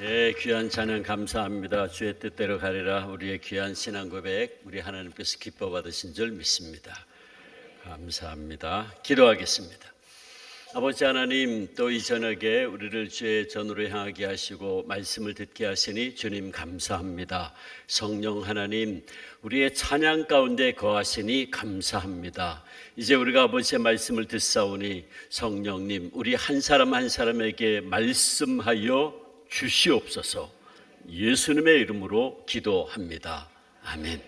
예, 귀한 찬양 감사합니다. 주의 뜻대로 가리라. 우리의 귀한 신앙 고백, 우리 하나님께서 기뻐 받으신 줄 믿습니다. 감사합니다. 기도하겠습니다. 아버지 하나님, 또 이 저녁에 우리를 주의 전으로 향하게 하시고 말씀을 듣게 하시니 주님 감사합니다. 성령 하나님, 우리의 찬양 가운데 거하시니 감사합니다. 이제 우리가 아버지의 말씀을 듣사오니 성령님, 우리 한 사람 한 사람에게 말씀하여 주시옵소서. 예수님의 이름으로 기도합니다. 아멘.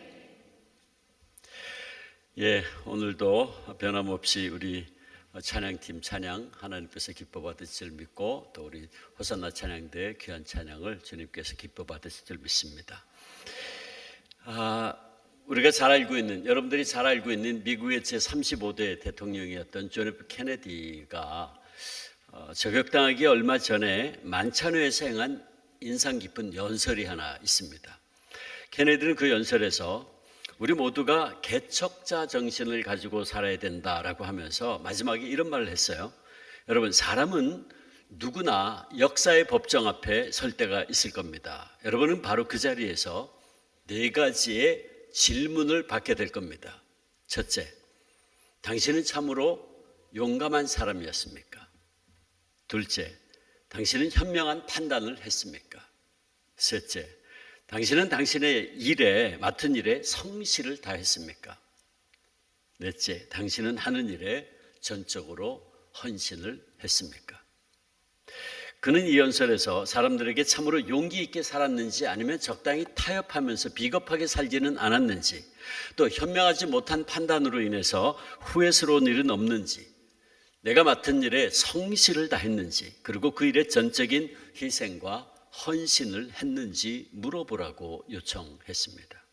예, 오늘도 변함없이 우리 찬양팀 찬양 하나님께서 기뻐 받으실 줄 믿고, 또 우리 호산나 찬양대 귀한 찬양을 주님께서 기뻐 받으실 줄 믿습니다. 우리가 잘 알고 있는, 여러분들이 잘 알고 있는 미국의 제35대 대통령이었던 존 F 케네디가 저격당하기 얼마 전에 만찬회에서 행한 인상 깊은 연설이 하나 있습니다. 케네디는 그 연설에서 우리 모두가 개척자 정신을 가지고 살아야 된다라고 하면서 마지막에 이런 말을 했어요. 여러분, 사람은 누구나 역사의 법정 앞에 설 때가 있을 겁니다. 여러분은 바로 그 자리에서 4가지의 질문을 받게 될 겁니다. 첫째, 당신은 참으로 용감한 사람이었습니까? 둘째, 당신은 현명한 판단을 했습니까? 셋째, 당신은 당신의 일에, 맡은 일에 성실을 다했습니까? 넷째, 당신은 하는 일에 전적으로 헌신을 했습니까? 그는 이 연설에서 사람들에게 참으로 용기 있게 살았는지, 아니면 적당히 타협하면서 비겁하게 살지는 않았는지, 또 현명하지 못한 판단으로 인해서 후회스러운 일은 없는지, 내가 맡은 일에 성실을 다했는지, 그리고 그 일에 전적인 희생과 헌신을 했는지 물어보라고 요청했습니다.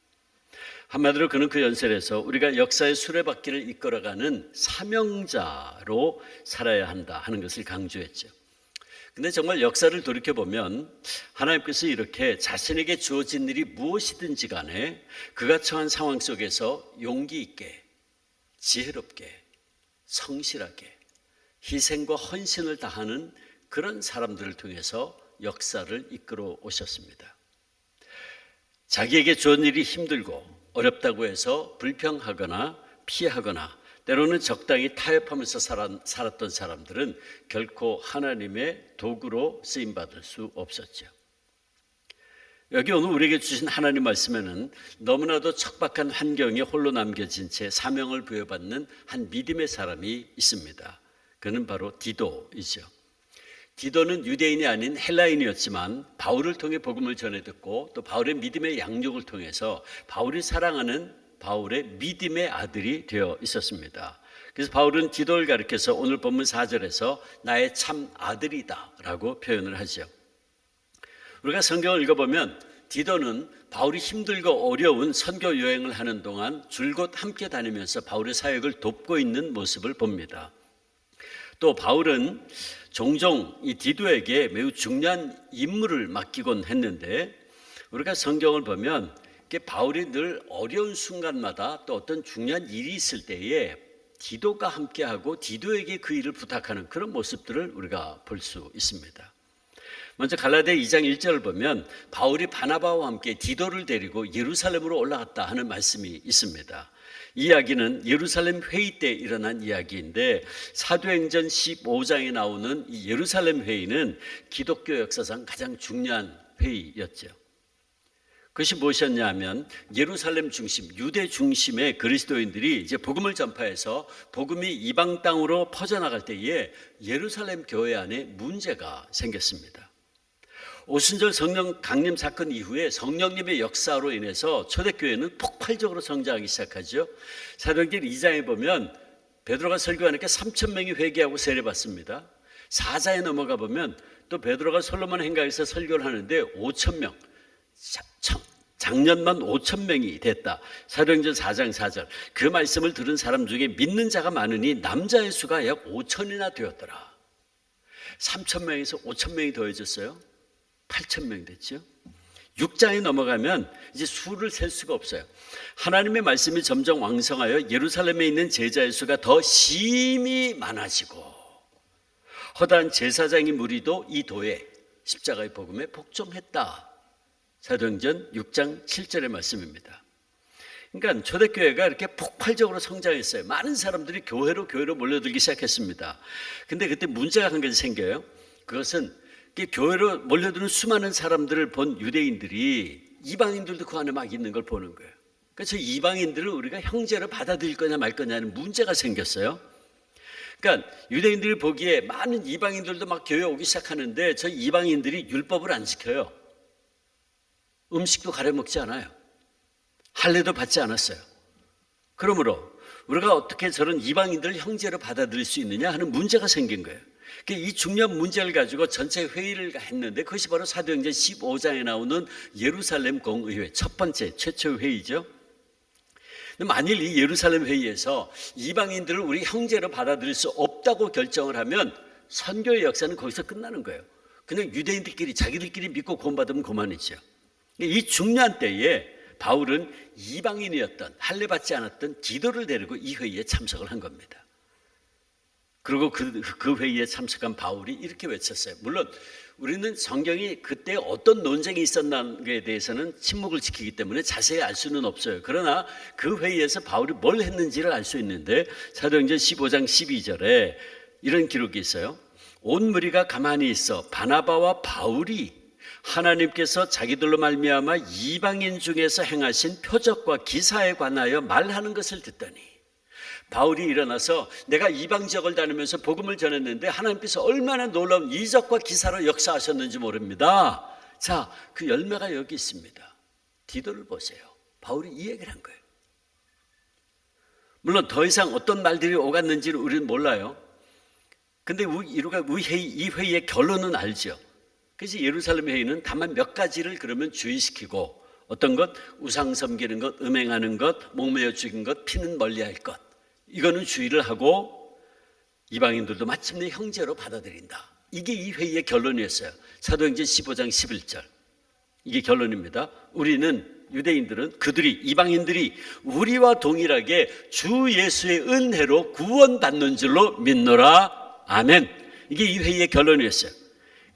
한마디로 그는 그 연설에서 우리가 역사의 수레바퀴를 이끌어가는 사명자로 살아야 한다 하는 것을 강조했죠. 근데 정말 역사를 돌이켜보면 하나님께서 이렇게 자신에게 주어진 일이 무엇이든지 간에 그가 처한 상황 속에서 용기 있게, 지혜롭게, 성실하게 희생과 헌신을 다하는 그런 사람들을 통해서 역사를 이끌어 오셨습니다. 자기에게 좋은 일이 힘들고 어렵다고 해서 불평하거나 피하거나 때로는 적당히 타협하면서 살았던 사람들은 결코 하나님의 도구로 쓰임받을 수 없었죠. 여기 오늘 우리에게 주신 하나님 말씀에는 너무나도 척박한 환경에 홀로 남겨진 채 사명을 부여받는 한 믿음의 사람이 있습니다. 그는 바로 디도이죠. 디도는 유대인이 아닌 헬라인이었지만 바울을 통해 복음을 전해 듣고, 또 바울의 믿음의 양육을 통해서 바울이 사랑하는 바울의 믿음의 아들이 되어 있었습니다. 그래서 바울은 디도를 가리켜서 오늘 본문 4절에서 나의 참 아들이다 라고 표현을 하죠. 우리가 성경을 읽어보면 디도는 바울이 힘들고 어려운 선교 여행을 하는 동안 줄곧 함께 다니면서 바울의 사역을 돕고 있는 모습을 봅니다. 또 바울은 종종 이 디도에게 매우 중요한 임무를 맡기곤 했는데, 우리가 성경을 보면 바울이 늘 어려운 순간마다 또 어떤 중요한 일이 있을 때에 디도가 함께하고 디도에게 그 일을 부탁하는 그런 모습들을 우리가 볼 수 있습니다. 먼저 갈라디아 2장 1절을 보면 바울이 바나바와 함께 디도를 데리고 예루살렘으로 올라갔다 하는 말씀이 있습니다. 이 이야기는 예루살렘 회의 때 일어난 이야기인데, 사도행전 15장에 나오는 이 예루살렘 회의는 기독교 역사상 가장 중요한 회의였죠. 그것이 무엇이었냐 하면 예루살렘 중심, 유대 중심의 그리스도인들이 이제 복음을 전파해서 복음이 이방 땅으로 퍼져나갈 때에 예루살렘 교회 안에 문제가 생겼습니다. 오순절 성령 강림 사건 이후에 성령님의 역사로 인해서 초대교회는 폭발적으로 성장하기 시작하죠. 사도행전 2장에 보면 베드로가 설교하니까 3,000명이 회개하고 세례받습니다. 4장에 넘어가 보면 또 베드로가 솔로몬 행각에서 설교를 하는데 5,000명, 작년만 5,000명이 됐다. 사도행전 4장 4절. 그 말씀을 들은 사람 중에 믿는 자가 많으니 남자의 수가 약 5,000이나 되었더라. 3,000명에서 5,000명이 더해졌어요. 8,000명 됐죠. 6장에 넘어가면 이제 수를 셀 수가 없어요. 하나님의 말씀이 점점 왕성하여 예루살렘에 있는 제자의 수가 더 심히 많아지고, 허다한 제사장의 무리도 이 도에 십자가의 복음에 복종했다. 사도행전 6장 7절의 말씀입니다. 그러니까 초대교회가 이렇게 폭발적으로 성장했어요. 많은 사람들이 교회로 몰려들기 시작했습니다. 근데 그때 문제가 한 가지 생겨요. 그것은 교회로 몰려드는 수많은 사람들을 본 유대인들이 이방인들도 그 안에 막 있는 걸 보는 거예요. 그래서 이방인들을 우리가 형제로 받아들일 거냐 말 거냐는 문제가 생겼어요. 그러니까 유대인들이 보기에 많은 이방인들도 막 교회에 오기 시작하는데 저 이방인들이 율법을 안 지켜요. 음식도 가려 먹지 않아요. 할례도 받지 않았어요. 그러므로 우리가 어떻게 저런 이방인들을 형제로 받아들일 수 있느냐 하는 문제가 생긴 거예요. 이 중요한 문제를 가지고 전체 회의를 했는데 그것이 바로 사도행전 15장에 나오는 예루살렘 공의회, 첫 번째 최초 회의죠. 만일 이 예루살렘 회의에서 이방인들을 우리 형제로 받아들일 수 없다고 결정을 하면 선교의 역사는 거기서 끝나는 거예요. 그냥 유대인들끼리 자기들끼리 믿고 구원받으면 그만이죠. 이 중요한 때에 바울은 이방인이었던 할례 받지 않았던 디도를 데리고 이 회의에 참석을 한 겁니다. 그리고 그 회의에 참석한 바울이 이렇게 외쳤어요. 물론 우리는 성경이 그때 어떤 논쟁이 있었나에 대해서는 침묵을 지키기 때문에 자세히 알 수는 없어요. 그러나 그 회의에서 바울이 뭘 했는지를 알 수 있는데 사도행전 15장 12절에 이런 기록이 있어요. 온 무리가 가만히 있어 바나바와 바울이 하나님께서 자기들로 말미암아 이방인 중에서 행하신 표적과 기사에 관하여 말하는 것을 듣더니 바울이 일어나서 내가 이방 지역을 다니면서 복음을 전했는데 하나님께서 얼마나 놀라운 이적과 기사로 역사하셨는지 모릅니다. 자, 그 열매가 여기 있습니다. 디도를 보세요. 바울이 이 얘기를 한 거예요. 물론 더 이상 어떤 말들이 오갔는지는 우리는 몰라요. 근데 우리가 이 회의의 결론은 알죠. 그래서 예루살렘 회의는 다만 몇 가지를 그러면 주의시키고 어떤 것, 우상 섬기는 것, 음행하는 것, 목매어 죽인 것, 피는 멀리할 것, 이거는 주의를 하고 이방인들도 마침내 형제로 받아들인다. 이게 이 회의의 결론이었어요. 사도행전 15장 11절. 이게 결론입니다. 우리는 유대인들은 이방인들이 우리와 동일하게 주 예수의 은혜로 구원받는 줄로 믿노라. 아멘. 이게 이 회의의 결론이었어요.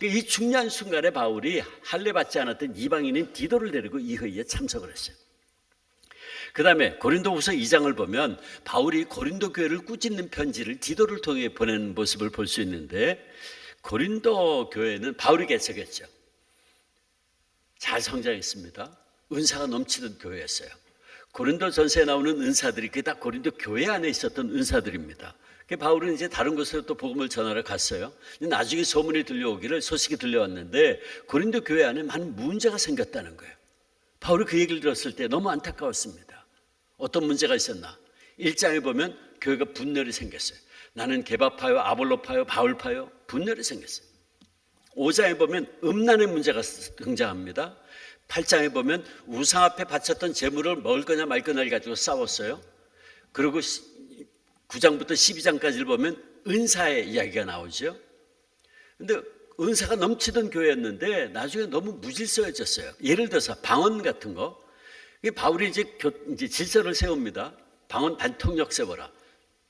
이 중요한 순간에 바울이 할례 받지 않았던 이방인인 디도를 데리고 이 회의에 참석을 했어요. 그 다음에 고린도후서 2장을 보면 바울이 고린도 교회를 꾸짖는 편지를 디도를 통해 보낸 모습을 볼 수 있는데 고린도 교회는 바울이 개척했죠. 잘 성장했습니다. 은사가 넘치던 교회였어요. 고린도 전서에 나오는 은사들이 그게 다 고린도 교회 안에 있었던 은사들입니다. 바울은 이제 다른 곳으로 또 복음을 전하러 갔어요. 나중에 소식이 들려왔는데 고린도 교회 안에 많은 문제가 생겼다는 거예요. 바울이 그 얘기를 들었을 때 너무 안타까웠습니다. 어떤 문제가 있었나? 1장에 보면 교회가 분열이 생겼어요. 나는 게바파요, 아볼로파요, 바울파요, 분열이 생겼어요. 5장에 보면 음란의 문제가 등장합니다. 8장에 보면 우상 앞에 바쳤던 제물을 먹을 거냐 말 거냐를 가지고 싸웠어요. 그리고 9장부터 12장까지를 보면 은사의 이야기가 나오죠. 근데 은사가 넘치던 교회였는데 나중에 너무 무질서해졌어요. 예를 들어서 방언 같은 거. 바울이 이제 질서를 세웁니다. 방언 반통역 세워라.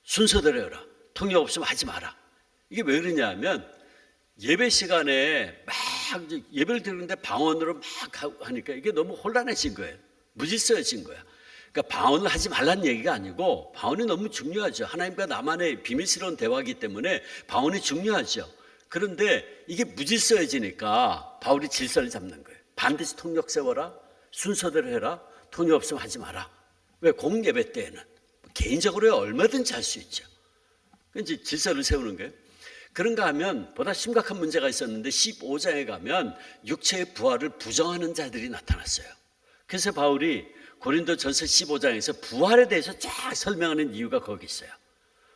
순서대로 해라. 통역 없으면 하지 마라. 이게 왜 그러냐 하면 예배 시간에 막 예배를 드리는데 방언으로 막 하니까 이게 너무 혼란해진 거예요. 무질서해진 거야. 그러니까 방언을 하지 말라는 얘기가 아니고 방언이 너무 중요하죠. 하나님과 나만의 비밀스러운 대화이기 때문에 방언이 중요하죠. 그런데 이게 무질서해지니까 바울이 질서를 잡는 거예요. 반드시 통역 세워라. 순서대로 해라. 통역 없으면 하지 마라. 왜? 공예배 때에는 개인적으로 얼마든지 할 수 있죠. 이제 질서를 세우는 거예요. 그런가 하면 보다 심각한 문제가 있었는데 15장에 가면 육체의 부활을 부정하는 자들이 나타났어요. 그래서 바울이 고린도 전서 15장에서 부활에 대해서 쫙 설명하는 이유가 거기 있어요.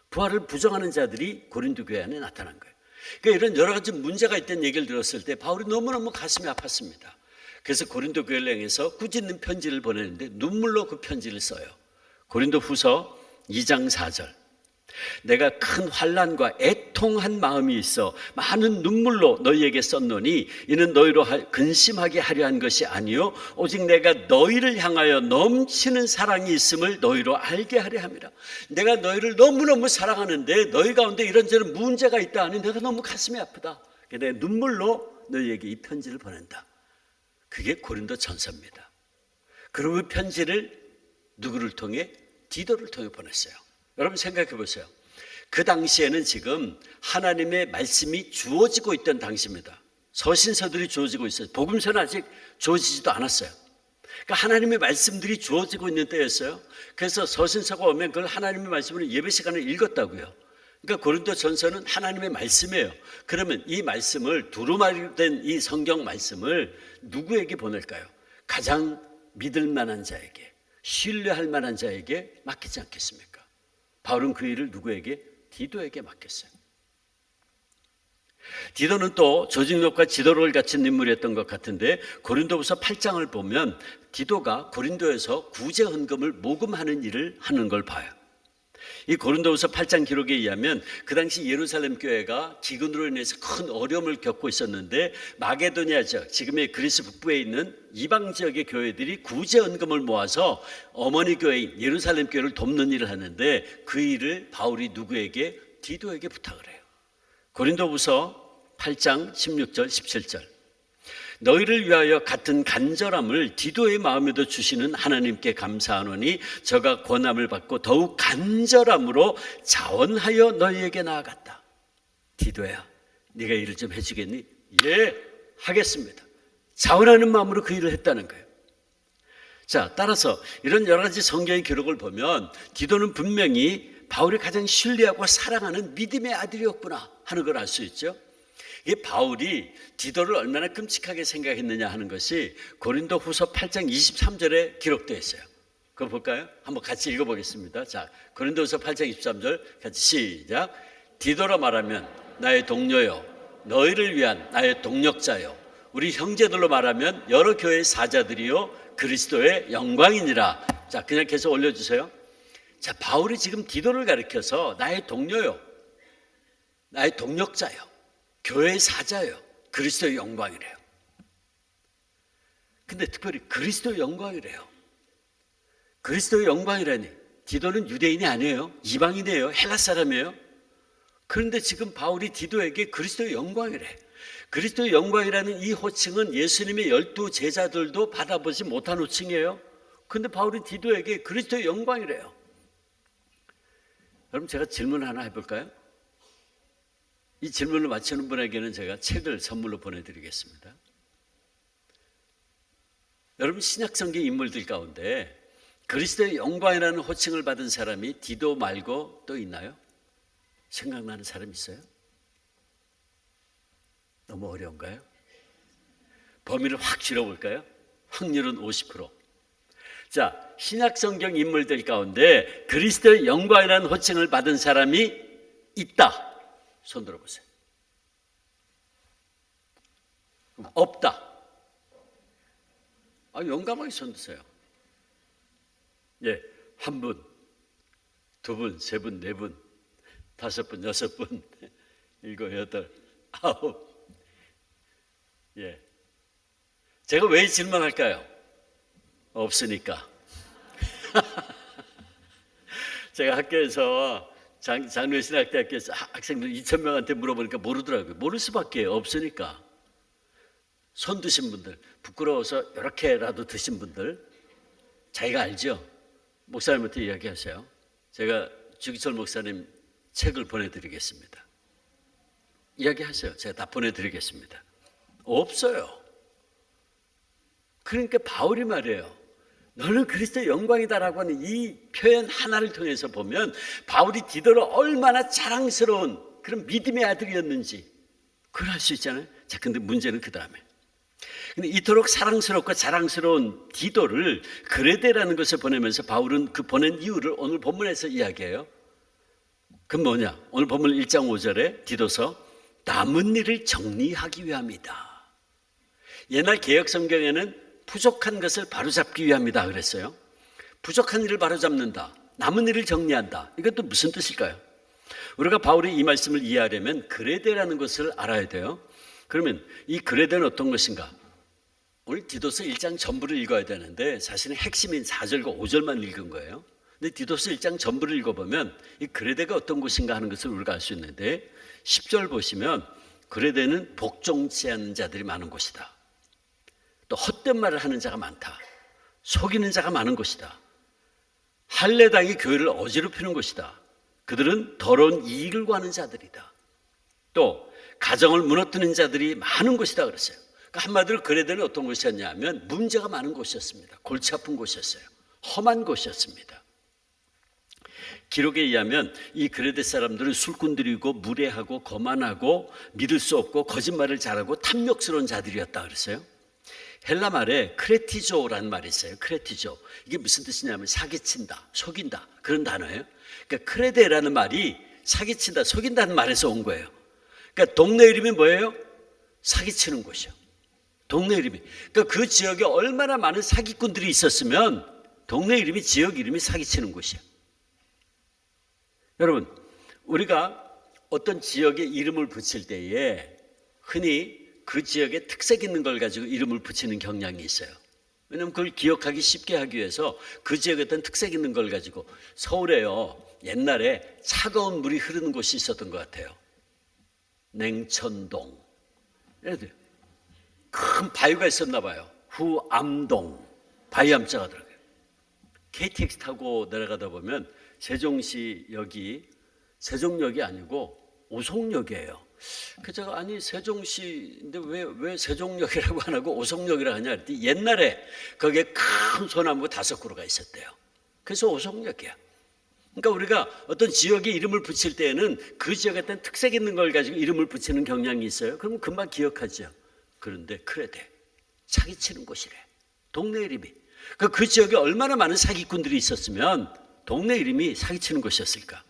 부활을 부정하는 자들이 고린도 교회 안에 나타난 거예요. 그러니까 이런 여러 가지 문제가 있다는 얘기를 들었을 때 바울이 너무너무 가슴이 아팠습니다. 그래서 고린도 교회를 향해서 꾸짖는 편지를 보내는데 눈물로 그 편지를 써요. 고린도 후서 2장 4절. 내가 큰 환난과 애통한 마음이 있어 많은 눈물로 너희에게 썼노니 이는 너희로 근심하게 하려 한 것이 아니요 오직 내가 너희를 향하여 넘치는 사랑이 있음을 너희로 알게 하려 함이라. 내가 너희를 너무너무 사랑하는데 너희 가운데 이런저런 문제가 있다 하니 내가 너무 가슴이 아프다. 내가 눈물로 너희에게 이 편지를 보낸다. 그게 고린도 전서입니다. 그리고 그 편지를 누구를 통해? 디도를 통해 보냈어요. 여러분 생각해 보세요. 그 당시에는 지금 하나님의 말씀이 주어지고 있던 당시입니다. 서신서들이 주어지고 있어요. 복음서는 아직 주어지지도 않았어요. 그러니까 하나님의 말씀들이 주어지고 있는 때였어요. 그래서 서신서가 오면 그걸 하나님의 말씀으로 예배 시간에 읽었다고요. 그러니까 고린도 전서는 하나님의 말씀이에요. 그러면 이 말씀을 두루마리된 이 성경 말씀을 누구에게 보낼까요? 가장 믿을 만한 자에게, 신뢰할 만한 자에게 맡기지 않겠습니까? 바울은 그 일을 누구에게? 디도에게 맡겼어요. 디도는 또 조직력과 지도를 갖춘 인물이었던 것 같은데 고린도후서 8장을 보면 디도가 고린도에서 구제 헌금을 모금하는 일을 하는 걸 봐요. 이 고린도후서 8장 기록에 의하면 그 당시 예루살렘 교회가 기근으로 인해서 큰 어려움을 겪고 있었는데 마게도니아 지역, 지금의 그리스 북부에 있는 이방 지역의 교회들이 구제 헌금을 모아서 어머니 교회인 예루살렘 교회를 돕는 일을 하는데 그 일을 바울이 누구에게? 디도에게 부탁을 해요. 고린도후서 8장 16절 17절 너희를 위하여 같은 간절함을 디도의 마음에도 주시는 하나님께 감사하노니 저가 권함을 받고 더욱 간절함으로 자원하여 너희에게 나아갔다. 디도야, 네가 일을 좀 해주겠니? 예, 하겠습니다. 자원하는 마음으로 그 일을 했다는 거예요. 자, 따라서 이런 여러 가지 성경의 기록을 보면 디도는 분명히 바울이 가장 신뢰하고 사랑하는 믿음의 아들이었구나 하는 걸 알 수 있죠. 이 바울이 디도를 얼마나 끔찍하게 생각했느냐 하는 것이 고린도 후서 8장 23절에 기록되어 있어요. 그거 볼까요? 한번 같이 읽어보겠습니다. 자, 고린도 후서 8장 23절 같이 시작. 디도라 말하면 나의 동료요, 너희를 위한 나의 동력자요, 우리 형제들로 말하면 여러 교회의 사자들이요 그리스도의 영광이니라. 자, 그냥 계속 올려주세요. 자, 바울이 지금 디도를 가리켜서 나의 동료요, 나의 동력자요, 교회의 사자요, 그리스도의 영광이래요. 근데 특별히 그리스도의 영광이래요. 그리스도의 영광이라니, 디도는 유대인이 아니에요. 이방인이에요. 헬라 사람이에요. 그런데 지금 바울이 디도에게 그리스도의 영광이래. 그리스도의 영광이라는 이 호칭은 예수님의 12 제자들도 받아보지 못한 호칭이에요. 그런데 바울이 디도에게 그리스도의 영광이래요. 여러분, 제가 질문 하나 해볼까요? 이 질문을 맞추는 분에게는 제가 책을 선물로 보내드리겠습니다. 여러분, 신약성경 인물들 가운데 그리스도의 영광이라는 호칭을 받은 사람이 디도 말고 또 있나요? 생각나는 사람 있어요? 너무 어려운가요? 범위를 확 줄여볼까요? 확률은 50%. 자, 신약성경 인물들 가운데 그리스도의 영광이라는 호칭을 받은 사람이 있다. 손 들어보세요. 없다. 용감하게 손 드세요. 예, 한 분, 두 분, 세 분, 네 분, 다섯 분, 여섯 분, 일곱, 여덟, 아홉. 예. 제가 왜 질문할까요? 없으니까. 제가 학교에서 장로신학대학교에서 학생들 2,000명한테 물어보니까 모르더라고요. 모를 수밖에 없으니까. 손 드신 분들, 부끄러워서 이렇게라도 드신 분들, 자기가 알죠? 목사님한테 이야기하세요. 제가 주기철 목사님 책을 보내드리겠습니다. 이야기하세요. 제가 다 보내드리겠습니다. 없어요. 그러니까 바울이 말이에요. 너는 그리스도의 영광이다라고 하는 이 표현 하나를 통해서 보면 바울이 디도를 얼마나 자랑스러운 그런 믿음의 아들이었는지 그걸 알 수 있잖아요. 자, 근데 문제는 그 다음에. 근데 이토록 사랑스럽고 자랑스러운 디도를 그레데라는 것을 보내면서 바울은 그 보낸 이유를 오늘 본문에서 이야기해요. 그건 뭐냐? 오늘 본문 1장 5절에 디도서 남은 일을 정리하기 위함이다. 옛날 개역 성경에는 부족한 것을 바로잡기 위함이다 그랬어요. 부족한 일을 바로잡는다. 남은 일을 정리한다. 이것도 무슨 뜻일까요? 우리가 바울의 이 말씀을 이해하려면 그레데라는 것을 알아야 돼요. 그러면 이 그레데는 어떤 것인가? 오늘 디도서 1장 전부를 읽어야 되는데 사실은 핵심인 4절과 5절만 읽은 거예요. 근데 디도서 1장 전부를 읽어보면 이 그레데가 어떤 곳인가 하는 것을 우리가 알 수 있는데 10절 보시면 그레데는 복종치 않는 자들이 많은 곳이다. 또 헛된 말을 하는 자가 많다. 속이는 자가 많은 곳이다. 할례당이 교회를 어지럽히는 곳이다. 그들은 더러운 이익을 구하는 자들이다. 또 가정을 무너뜨리는 자들이 많은 곳이다 그랬어요. 그러니까 한마디로 그레데는 어떤 곳이었냐면 문제가 많은 곳이었습니다. 골치 아픈 곳이었어요. 험한 곳이었습니다. 기록에 의하면 이 그레데 사람들은 술꾼들이고 무례하고 거만하고 믿을 수 없고 거짓말을 잘하고 탐욕스러운 자들이었다 그랬어요. 헬라 말에 크레티조라는 말이 있어요. 크레티조. 이게 무슨 뜻이냐면 사기친다, 속인다 그런 단어예요. 그러니까 크레데라는 말이 사기친다, 속인다는 말에서 온 거예요. 그러니까 동네 이름이 뭐예요? 사기치는 곳이요. 동네 이름이. 그러니까 그 지역에 얼마나 많은 사기꾼들이 있었으면 동네 이름이, 지역 이름이 사기치는 곳이에요. 여러분, 우리가 어떤 지역에 이름을 붙일 때에 흔히 그 지역에 특색 있는 걸 가지고 이름을 붙이는 경향이 있어요. 왜냐하면 그걸 기억하기 쉽게 하기 위해서 그 지역에 어떤 특색 있는 걸 가지고, 서울에요, 옛날에 차가운 물이 흐르는 곳이 있었던 것 같아요. 냉천동. 큰 바위가 있었나 봐요. 후암동. 바위 암자가 들어가요. KTX 타고 내려가다 보면 세종시역이 세종역이 아니고 오송역이에요. 그 제가 아니 세종시인데 왜 세종역이라고 안 하고 오송역이라고 하냐 했더니 옛날에 거기에 큰 소나무 5그루가 있었대요. 그래서 오송역이야. 그러니까 우리가 어떤 지역에 이름을 붙일 때에는 그 지역에 어떤 특색 있는 걸 가지고 이름을 붙이는 경향이 있어요. 그러면 금방 기억하죠. 그런데 크레데, 사기치는 곳이래. 동네 이름이. 그 지역에 얼마나 많은 사기꾼들이 있었으면 동네 이름이 사기치는 곳이었을까.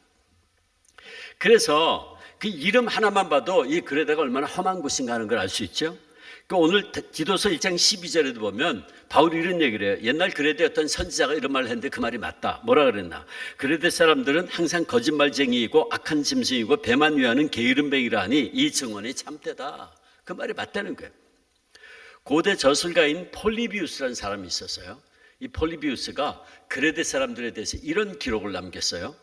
그래서 그 이름 하나만 봐도 이 그레데가 얼마나 험한 곳인가 하는 걸 알 수 있죠. 오늘 디도서 1장 12절에도 보면 바울이 이런 얘기를 해요. 옛날 그레데 어떤 선지자가 이런 말을 했는데 그 말이 맞다. 뭐라 그랬나? 그레데 사람들은 항상 거짓말쟁이이고 악한 짐승이고 배만 위하는 게으름뱅이라 하니 이 증언이 참되다. 그 말이 맞다는 거예요. 고대 저술가인 폴리비우스라는 사람이 있었어요. 이 폴리비우스가 그레데 사람들에 대해서 이런 기록을 남겼어요.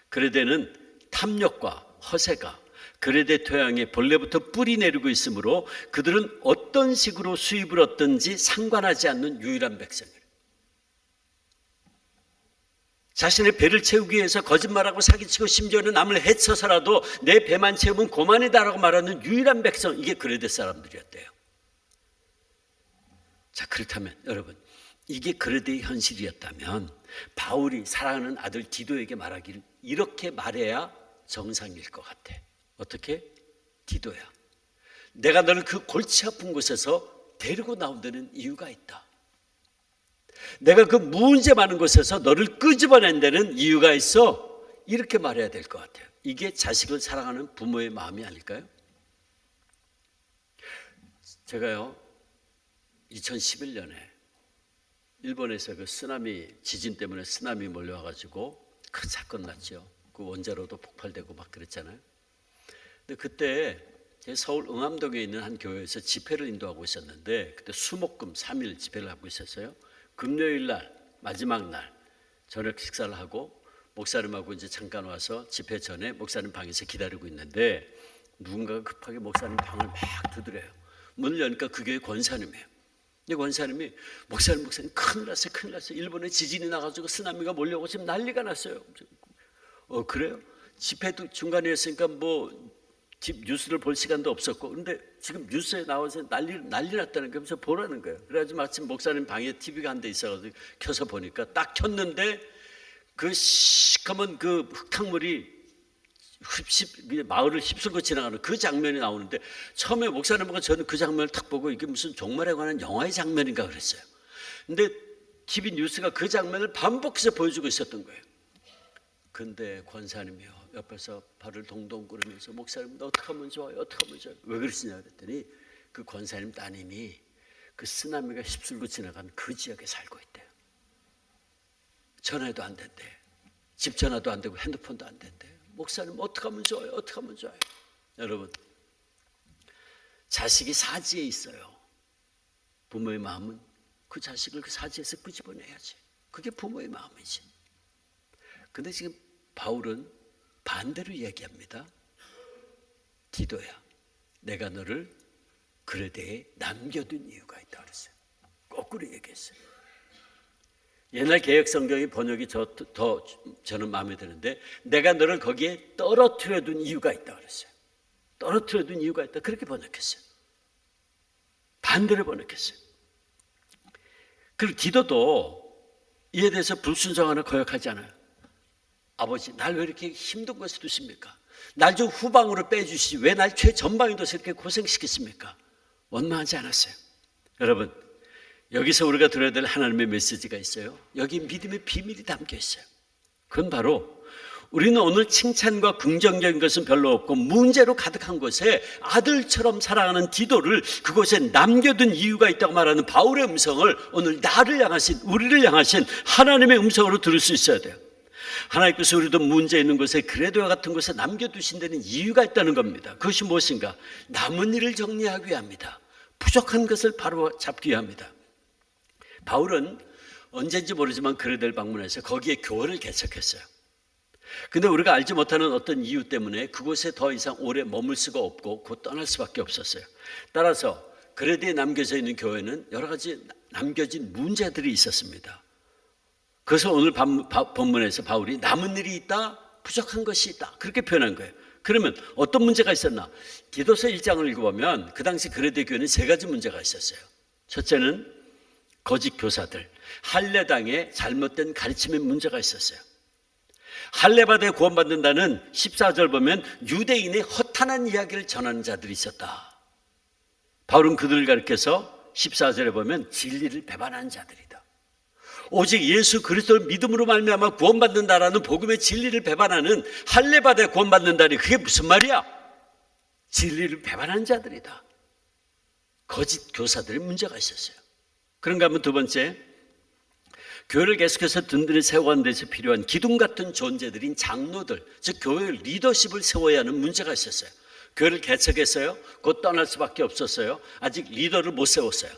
그레데는 탐욕과 허세가 그레데 토양에 본래부터 뿌리 내리고 있으므로 그들은 어떤 식으로 수입을 얻든지 상관하지 않는 유일한 백성이에요. 자신의 배를 채우기 위해서 거짓말하고 사기치고 심지어는 남을 해쳐서라도 내 배만 채우면 고만이다라고 말하는 유일한 백성, 이게 그레데 사람들이었대요. 자, 그렇다면 여러분, 이게 그레데의 현실이었다면 바울이 사랑하는 아들 디도에게 말하기를 이렇게 말해야 정상일 것 같아. 어떻게? 디도야, 내가 너를 그 골치 아픈 곳에서 데리고 나온 데는 이유가 있다. 내가 그 문제 많은 곳에서 너를 끄집어낸 데는 이유가 있어. 이렇게 말해야 될 것 같아요. 이게 자식을 사랑하는 부모의 마음이 아닐까요? 제가요 2011년에 일본에서 그 쓰나미, 지진 때문에 쓰나미 몰려와가지고 큰 사건 났죠. 그 원자로도 폭발되고 막 그랬잖아요. 근데 그때 서울 응암동에 있는 한 교회에서 집회를 인도하고 있었는데 그때 수목금 3일 집회를 하고 있었어요. 금요일 날 마지막 날 저녁 식사를 하고 목사님하고 이제 잠깐 와서 집회 전에 목사님 방에서 기다리고 있는데 누군가가 급하게 목사님 방을 막 두드려요. 문을 여니까 그 교회 권사님이에요. 근데 권사님이 목사님 큰일 났어요. 일본에 지진이 나가지고 쓰나미가 몰려오고 지금 난리가 났어요. 그래요? 집회도 중간이었으니까 뭐 뉴스를 볼 시간도 없었고, 근데 지금 뉴스에 나와서 난리 났다는 게 무슨 보라는 거예요. 그래가지고 마침 목사님 방에 TV가 한 대 있어가지고 켜서 보니까 딱 켰는데 그 시커먼 그 흙탕물이 마을을 휩쓸고 지나가는 그 장면이 나오는데 처음에 목사님 보고 저는 그 장면을 딱 보고 이게 무슨 종말에 관한 영화의 장면인가 그랬어요. 근데 TV 뉴스가 그 장면을 반복해서 보여주고 있었던 거예요. 근데 권사님이요 옆에서 발을 동동 구르면서 목사님 어떻게 하면 좋아요? 왜 그러시냐 그랬더니 그 권사님 따님이 그 쓰나미가 휩쓸고 지나간 그 지역에 살고 있대요. 전화도 안 된대. 집 전화도 안 되고 핸드폰도 안 된대. 목사님 어떻게 하면 좋아요? 여러분, 자식이 사지에 있어요. 부모의 마음은 그 자식을 그 사지에서 끄집어내야지. 그게 부모의 마음이지. 근데 지금 바울은 반대로 얘기합니다. 디도야, 내가 너를 그레데에 남겨둔 이유가 있다 그랬어요. 거꾸로 얘기했어요. 옛날 개혁 성경의 번역이 더 저는 마음에 드는데 내가 너를 거기에 떨어뜨려둔 이유가 있다 그랬어요. 떨어뜨려둔 이유가 있다 그렇게 번역했어요. 반대로 번역했어요. 그리고 디도도 이에 대해서 불순종하나 거역하지 않아요. 아버지, 날 왜 이렇게 힘든 것에 두십니까? 날 좀 후방으로 빼주시지 왜 날 최전방에 둬서 이렇게 고생시켰습니까? 원망하지 않았어요. 여러분, 여기서 우리가 들어야 될 하나님의 메시지가 있어요. 여기 믿음의 비밀이 담겨 있어요. 그건 바로 우리는 오늘 칭찬과 긍정적인 것은 별로 없고 문제로 가득한 곳에 아들처럼 사랑하는 디도를 그곳에 남겨둔 이유가 있다고 말하는 바울의 음성을 오늘 나를 향하신, 우리를 향하신 하나님의 음성으로 들을 수 있어야 돼요. 하나님께서 우리도 문제 있는 곳에 그레도와 같은 곳에 남겨두신 데는 이유가 있다는 겁니다. 그것이 무엇인가? 남은 일을 정리하기 위함이다. 부족한 것을 바로 잡기 위함이다. 바울은 언제인지 모르지만 그레도를 방문해서 거기에 교회를 개척했어요. 근데 우리가 알지 못하는 어떤 이유 때문에 그곳에 더 이상 오래 머물 수가 없고 곧 떠날 수밖에 없었어요. 따라서 그레도에 남겨져 있는 교회는 여러 가지 남겨진 문제들이 있었습니다. 그래서 오늘 본문에서 바울이 남은 일이 있다, 부족한 것이 있다 그렇게 표현한 거예요. 그러면 어떤 문제가 있었나? 디도서 1장을 읽어보면 그 당시 그레도 교회는 세 가지 문제가 있었어요. 첫째는 거짓 교사들, 할례당의 잘못된 가르침의 문제가 있었어요. 할례받아 구원받는다는 14절 보면 유대인의 허탄한 이야기를 전하는 자들이 있었다. 바울은 그들을 가리켜서 14절에 보면 진리를 배반하는 자들이다. 오직 예수 그리스도를 믿음으로 말미암아 구원받는다라는 복음의 진리를 배반하는 할례받아 구원받는다니 그게 무슨 말이야? 진리를 배반하는 자들이다. 거짓 교사들의 문제가 있었어요. 그런가 하면 두 번째, 교회를 계속해서 든든히 세워가는 데서 필요한 기둥 같은 존재들인 장로들, 즉 교회의 리더십을 세워야 하는 문제가 있었어요. 교회를 개척했어요. 곧 떠날 수밖에 없었어요. 아직 리더를 못 세웠어요.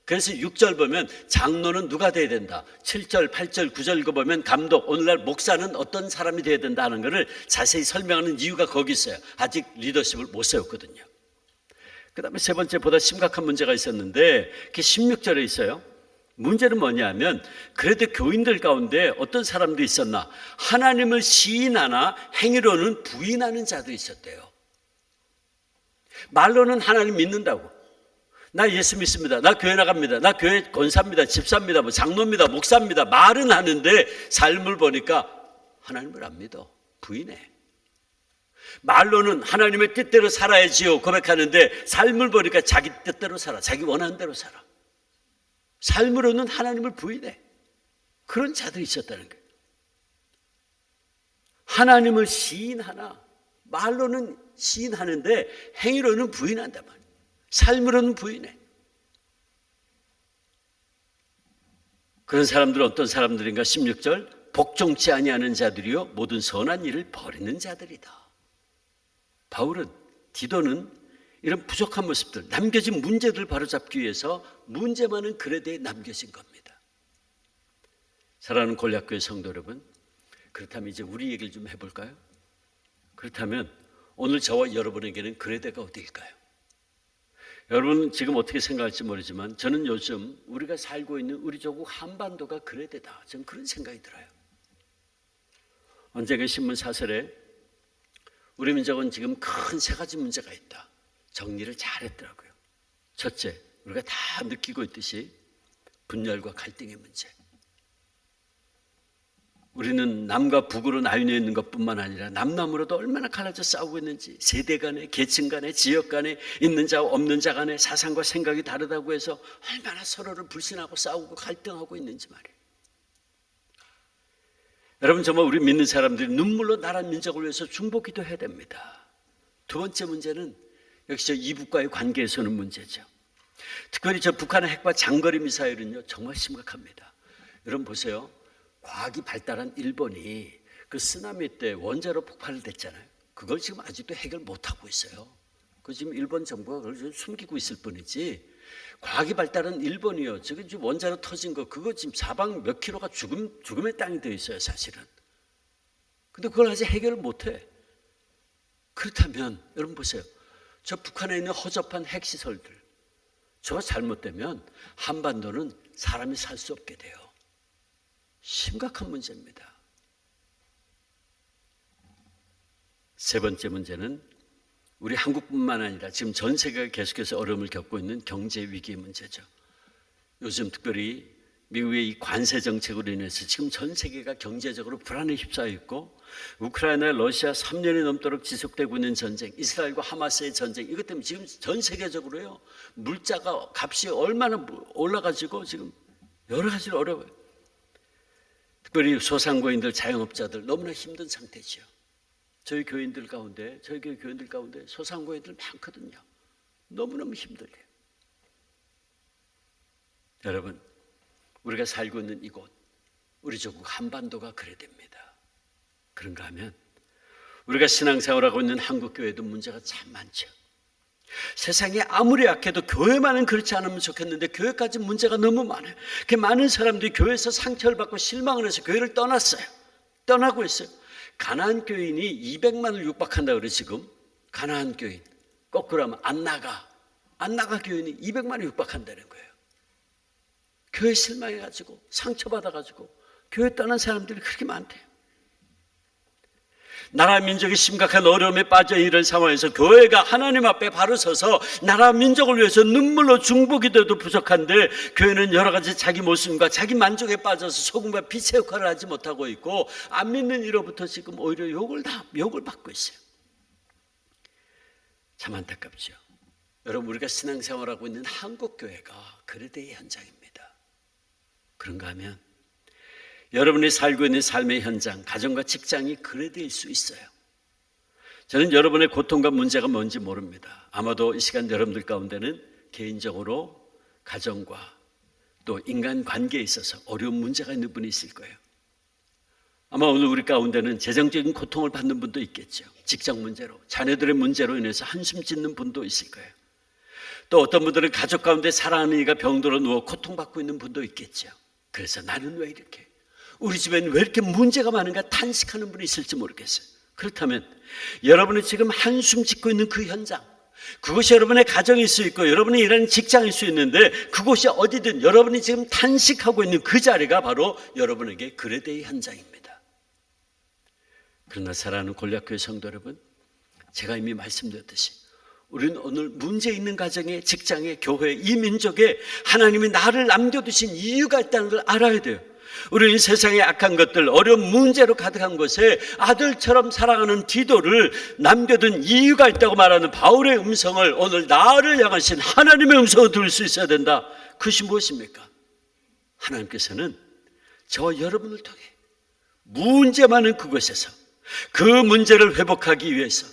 그래서 6절 보면 장로는 누가 돼야 된다. 7절, 8절, 9절 읽어보면 감독, 오늘날 목사는 어떤 사람이 돼야 된다는 것을 자세히 설명하는 이유가 거기 있어요. 아직 리더십을 못 세웠거든요. 그 다음에 세 번째 보다 심각한 문제가 있었는데 그게 16절에 있어요. 문제는 뭐냐면 그래도 교인들 가운데 어떤 사람들이 있었나? 하나님을 시인하나 행위로는 부인하는 자들이 있었대요. 말로는 하나님 믿는다고. 나 예수 믿습니다. 나 교회 나갑니다. 나 교회 권사입니다. 집사입니다. 뭐 장로입니다. 목사입니다. 말은 하는데 삶을 보니까 하나님을 안 믿어. 부인해. 말로는 하나님의 뜻대로 살아야지요 고백하는데 삶을 보니까 자기 뜻대로 살아. 자기 원하는 대로 살아. 삶으로는 하나님을 부인해. 그런 자들이 있었다는 거예요. 하나님을 시인하나 말로는 시인하는데 행위로는 부인한단 말이에요. 삶으로는 부인해. 그런 사람들은 어떤 사람들인가? 16절 복종치 아니하는 자들이요 모든 선한 일을 버리는 자들이다. 바울은 디도는 이런 부족한 모습들, 남겨진 문제들을 바로잡기 위해서 문제 많은 그레도에 남겨진 겁니다. 사랑하는 골약교회 성도 여러분, 그렇다면 이제 우리 얘기를 좀 해볼까요? 그렇다면 오늘 저와 여러분에게는 그레도가 어디일까요? 여러분 지금 어떻게 생각할지 모르지만 저는 요즘 우리가 살고 있는 우리 조국 한반도가 그레도다. 저는 그런 생각이 들어요. 언젠가 신문 사설에 우리 민족은 지금 큰 세 가지 문제가 있다. 정리를 잘했더라고요. 첫째, 우리가 다 느끼고 있듯이 분열과 갈등의 문제. 우리는 남과 북으로 나뉘어 있는 것뿐만 아니라 남남으로도 얼마나 갈라져 싸우고 있는지, 세대 간에, 계층 간에, 지역 간에, 있는 자와 없는 자 간에 사상과 생각이 다르다고 해서 얼마나 서로를 불신하고 싸우고 갈등하고 있는지 말이에요. 여러분 정말 우리 믿는 사람들이 눈물로 나라 민족을 위해서 중보 기도해야 됩니다. 두 번째 문제는 역시 저 이북과의 관계에서는 문제죠. 특별히 저 북한의 핵과 장거리 미사일은요 정말 심각합니다. 여러분 보세요. 과학이 발달한 일본이 그 쓰나미 때 원자로 폭발을 됐잖아요. 그걸 지금 아직도 해결 못하고 있어요. 그 지금 일본 정부가 그걸 숨기고 있을 뿐이지. 과학이 발달한 일본이요. 저기 지금 원자로 터진 거 그거 지금 사방 몇 킬로가 죽음의 땅이 되어 있어요, 사실은. 근데 그걸 아직 해결을 못해. 그렇다면 여러분 보세요. 저 북한에 있는 허접한 핵시설들, 저거 잘못되면 한반도는 사람이 살 수 없게 돼요. 심각한 문제입니다. 세 번째 문제는 우리 한국뿐만 아니라 지금 전 세계가 계속해서 어려움을 겪고 있는 경제 위기의 문제죠. 요즘 특별히 미국의 이 관세 정책으로 인해서 지금 전 세계가 경제적으로 불안에 휩싸여 있고, 우크라이나, 러시아 3년이 넘도록 지속되고 있는 전쟁, 이스라엘과 하마스의 전쟁, 이것 때문에 지금 전 세계적으로요, 물자가 값이 얼마나 올라가지고 지금 여러 가지로 어려워요. 특별히 소상공인들, 자영업자들 너무나 힘든 상태죠. 저희 교인들 가운데 소상공인들 많거든요. 너무너무 힘들게. 여러분, 우리가 살고 있는 이곳, 우리 조국 한반도가 그래야 됩니다. 그런가 하면 우리가 신앙생활하고 있는 한국교회도 문제가 참 많죠. 세상이 아무리 약해도 교회만은 그렇지 않으면 좋겠는데 교회까지 문제가 너무 많아요. 그 많은 사람들이 교회에서 상처를 받고 실망을 해서 교회를 떠났어요. 떠나고 있어요. 가나안 교인이 200만을 육박한다 그래. 지금 가나안 교인 거꾸로 하면 안 나가 교인이 200만을 육박한다는 거예요. 교회 실망해가지고 상처받아가지고 교회 떠난 사람들이 그렇게 많대요. 나라 민족이 심각한 어려움에 빠져 이런 상황에서 교회가 하나님 앞에 바로 서서 나라 민족을 위해서 눈물로 중보기도도 부족한데, 교회는 여러 가지 자기 모습과 자기 만족에 빠져서 소금과 빛의 역할을 하지 못하고 있고, 안 믿는 이로부터 지금 오히려 욕을 받고 있어요. 참 안타깝죠. 여러분, 우리가 신앙생활하고 있는 한국교회가 그레데의 현장입니다. 그런가 하면 여러분이 살고 있는 삶의 현장, 가정과 직장이 그레데일 수 있어요. 저는 여러분의 고통과 문제가 뭔지 모릅니다. 아마도 이 시간 여러분들 가운데는 개인적으로 가정과 또 인간관계에 있어서 어려운 문제가 있는 분이 있을 거예요. 아마 오늘 우리 가운데는 재정적인 고통을 받는 분도 있겠죠. 직장 문제로, 자녀들의 문제로 인해서 한숨 짓는 분도 있을 거예요. 또 어떤 분들은 가족 가운데 사랑하는 이가 병들어 누워 고통받고 있는 분도 있겠죠. 그래서 나는 왜 이렇게, 우리 집엔 왜 이렇게 문제가 많은가 탄식하는 분이 있을지 모르겠어요. 그렇다면 여러분이 지금 한숨 짓고 있는 그 현장, 그것이 여러분의 가정일 수 있고 여러분이 일하는 직장일 수 있는데, 그곳이 어디든 여러분이 지금 탄식하고 있는 그 자리가 바로 여러분에게 그레데의 현장입니다. 그러나 사랑하는 골략교회 성도 여러분, 제가 이미 말씀드렸듯이 우리는 오늘 문제 있는 가정에, 직장에, 교회에, 이 민족에 하나님이 나를 남겨두신 이유가 있다는 걸 알아야 돼요. 우리는 세상의 악한 것들, 어려운 문제로 가득한 곳에 아들처럼 사랑하는 디도를 남겨둔 이유가 있다고 말하는 바울의 음성을, 오늘 나를 향하신 하나님의 음성을 들을 수 있어야 된다. 그것이 무엇입니까? 하나님께서는 저와 여러분을 통해 문제 많은 그곳에서 그 문제를 회복하기 위해서,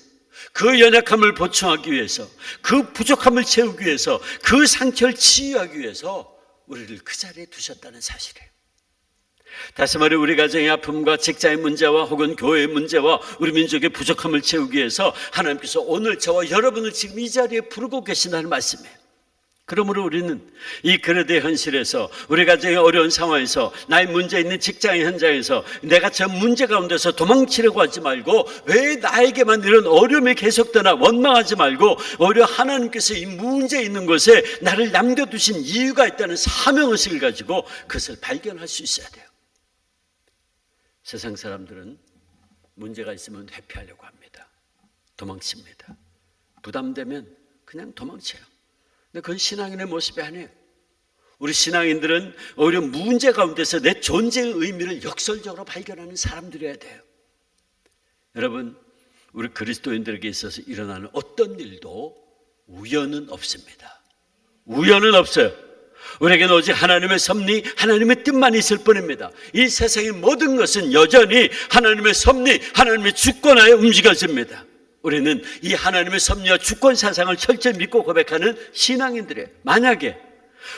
그 연약함을 보충하기 위해서, 그 부족함을 채우기 위해서, 그 상처를 치유하기 위해서 우리를 그 자리에 두셨다는 사실이에요. 다시 말해, 우리 가정의 아픔과 직장의 문제와 혹은 교회의 문제와 우리 민족의 부족함을 채우기 위해서 하나님께서 오늘 저와 여러분을 지금 이 자리에 부르고 계신다는 말씀이에요. 그러므로 우리는 이 그레데 현실에서, 우리 가정의 어려운 상황에서, 나의 문제 있는 직장의 현장에서 내가 저 문제 가운데서 도망치려고 하지 말고, 왜 나에게만 이런 어려움이 계속되나 원망하지 말고, 오히려 하나님께서 이 문제 있는 곳에 나를 남겨두신 이유가 있다는 사명의식을 가지고 그것을 발견할 수 있어야 돼요. 세상 사람들은 문제가 있으면 회피하려고 합니다. 도망칩니다. 부담되면 그냥 도망쳐요. 근데 그건 신앙인의 모습이 아니에요. 우리 신앙인들은 오히려 문제 가운데서 내 존재의 의미를 역설적으로 발견하는 사람들이어야 돼요. 여러분, 우리 그리스도인들에게 있어서 일어나는 어떤 일도 우연은 없습니다. 우연은 없어요. 우리에게는 오직 하나님의 섭리, 하나님의 뜻만 있을 뿐입니다. 이 세상의 모든 것은 여전히 하나님의 섭리, 하나님의 주권하에 움직여집니다. 우리는 이 하나님의 섭리와 주권 사상을 철저히 믿고 고백하는 신앙인들이에요. 만약에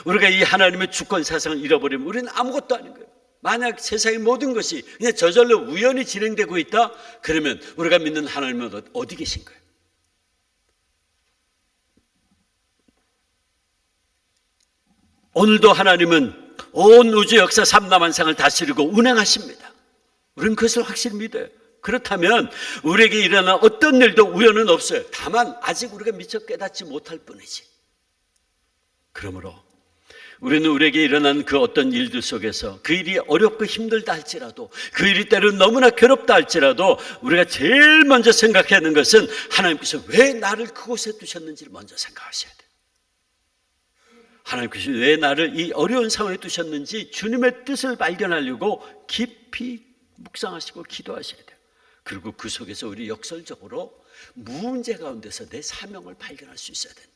우리가 이 하나님의 주권 사상을 잃어버리면 우리는 아무것도 아닌 거예요. 만약 세상의 모든 것이 그냥 저절로 우연히 진행되고 있다, 그러면 우리가 믿는 하나님은 어디 계신 거예요? 오늘도 하나님은 온 우주 역사 삼라만상을 다스리고 운행하십니다. 우리는 그것을 확실히 믿어요. 그렇다면 우리에게 일어난 어떤 일도 우연은 없어요. 다만 아직 우리가 미처 깨닫지 못할 뿐이지. 그러므로 우리는 우리에게 일어난 그 어떤 일들 속에서 그 일이 어렵고 힘들다 할지라도, 그 일이 때로는 너무나 괴롭다 할지라도 우리가 제일 먼저 생각해야 하는 것은 하나님께서 왜 나를 그곳에 두셨는지를 먼저 생각하셔야 돼요. 하나님께서 왜 나를 이 어려운 상황에 두셨는지 주님의 뜻을 발견하려고 깊이 묵상하시고 기도하셔야 돼요. 그리고 그 속에서 우리 역설적으로 문제 가운데서 내 사명을 발견할 수 있어야 된다.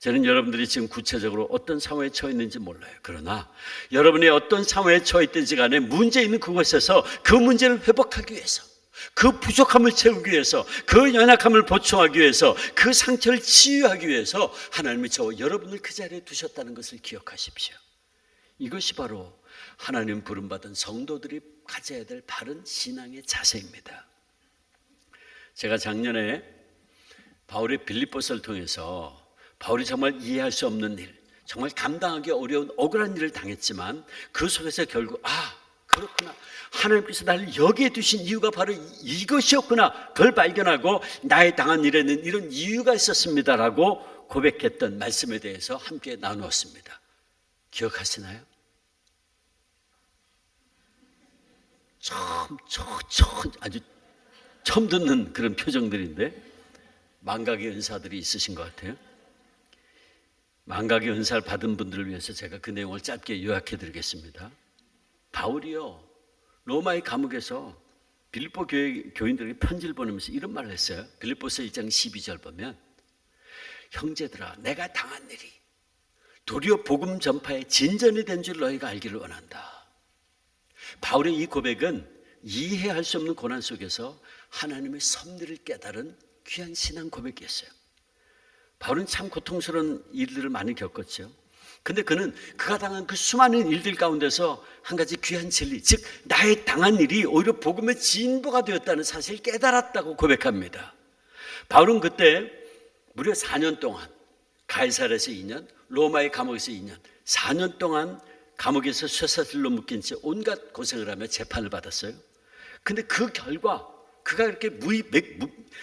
저는 여러분들이 지금 구체적으로 어떤 상황에 처해 있는지 몰라요. 그러나 여러분이 어떤 상황에 처해 있든지 간에 문제 있는 그곳에서 그 문제를 회복하기 위해서, 그 부족함을 채우기 위해서, 그 연약함을 보충하기 위해서, 그 상처를 치유하기 위해서 하나님이 여러분을 그 자리에 두셨다는 것을 기억하십시오. 이것이 바로 하나님 부름받은 성도들이 가져야 될 바른 신앙의 자세입니다. 제가 작년에 바울의 빌립보서를 통해서 바울이 정말 이해할 수 없는 일, 정말 감당하기 어려운 억울한 일을 당했지만 그 속에서 결국 그렇구나, 하나님께서 나를 여기에 두신 이유가 바로 이것이었구나, 그걸 발견하고 나의 당한 일에는 이런 이유가 있었습니다라고 고백했던 말씀에 대해서 함께 나누었습니다. 기억하시나요? 아주 처음 듣는 그런 표정들인데 망각의 은사들이 있으신 것 같아요. 망각의 은사를 받은 분들을 위해서 제가 그 내용을 짧게 요약해 드리겠습니다. 바울이요, 로마의 감옥에서 빌립보 교인들에게 편지를 보내면서 이런 말을 했어요. 빌립보서 1장 12절 보면, 형제들아, 내가 당한 일이 도리어 복음 전파에 진전이 된 줄 너희가 알기를 원한다. 바울의 이 고백은 이해할 수 없는 고난 속에서 하나님의 섭리를 깨달은 귀한 신앙 고백이었어요. 바울은 참 고통스러운 일들을 많이 겪었죠. 근데 그가 당한 그 수많은 일들 가운데서 한 가지 귀한 진리, 즉 나의 당한 일이 오히려 복음의 진보가 되었다는 사실을 깨달았다고 고백합니다. 바울은 그때 무려 4년 동안, 가이사랴에서 2년, 로마의 감옥에서 2년, 4년 동안 감옥에서 쇠사슬로 묶인 채 온갖 고생을 하며 재판을 받았어요. 근데 그 결과 그가 그렇게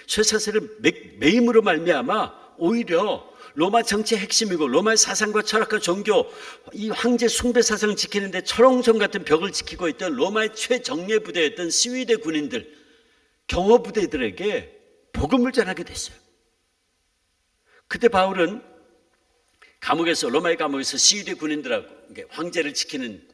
쇠사슬을 매임으로 말미암아 오히려 로마 정치의 핵심이고 로마의 사상과 철학과 종교, 이 황제 숭배 사상을 지키는데 철옹성 같은 벽을 지키고 있던 로마의 최정예 부대였던 스위대 군인들, 경호 부대들에게 복음을 전하게 됐어요. 그때 바울은 감옥에서, 로마의 감옥에서 시위대 군인들하고, 황제를 지키는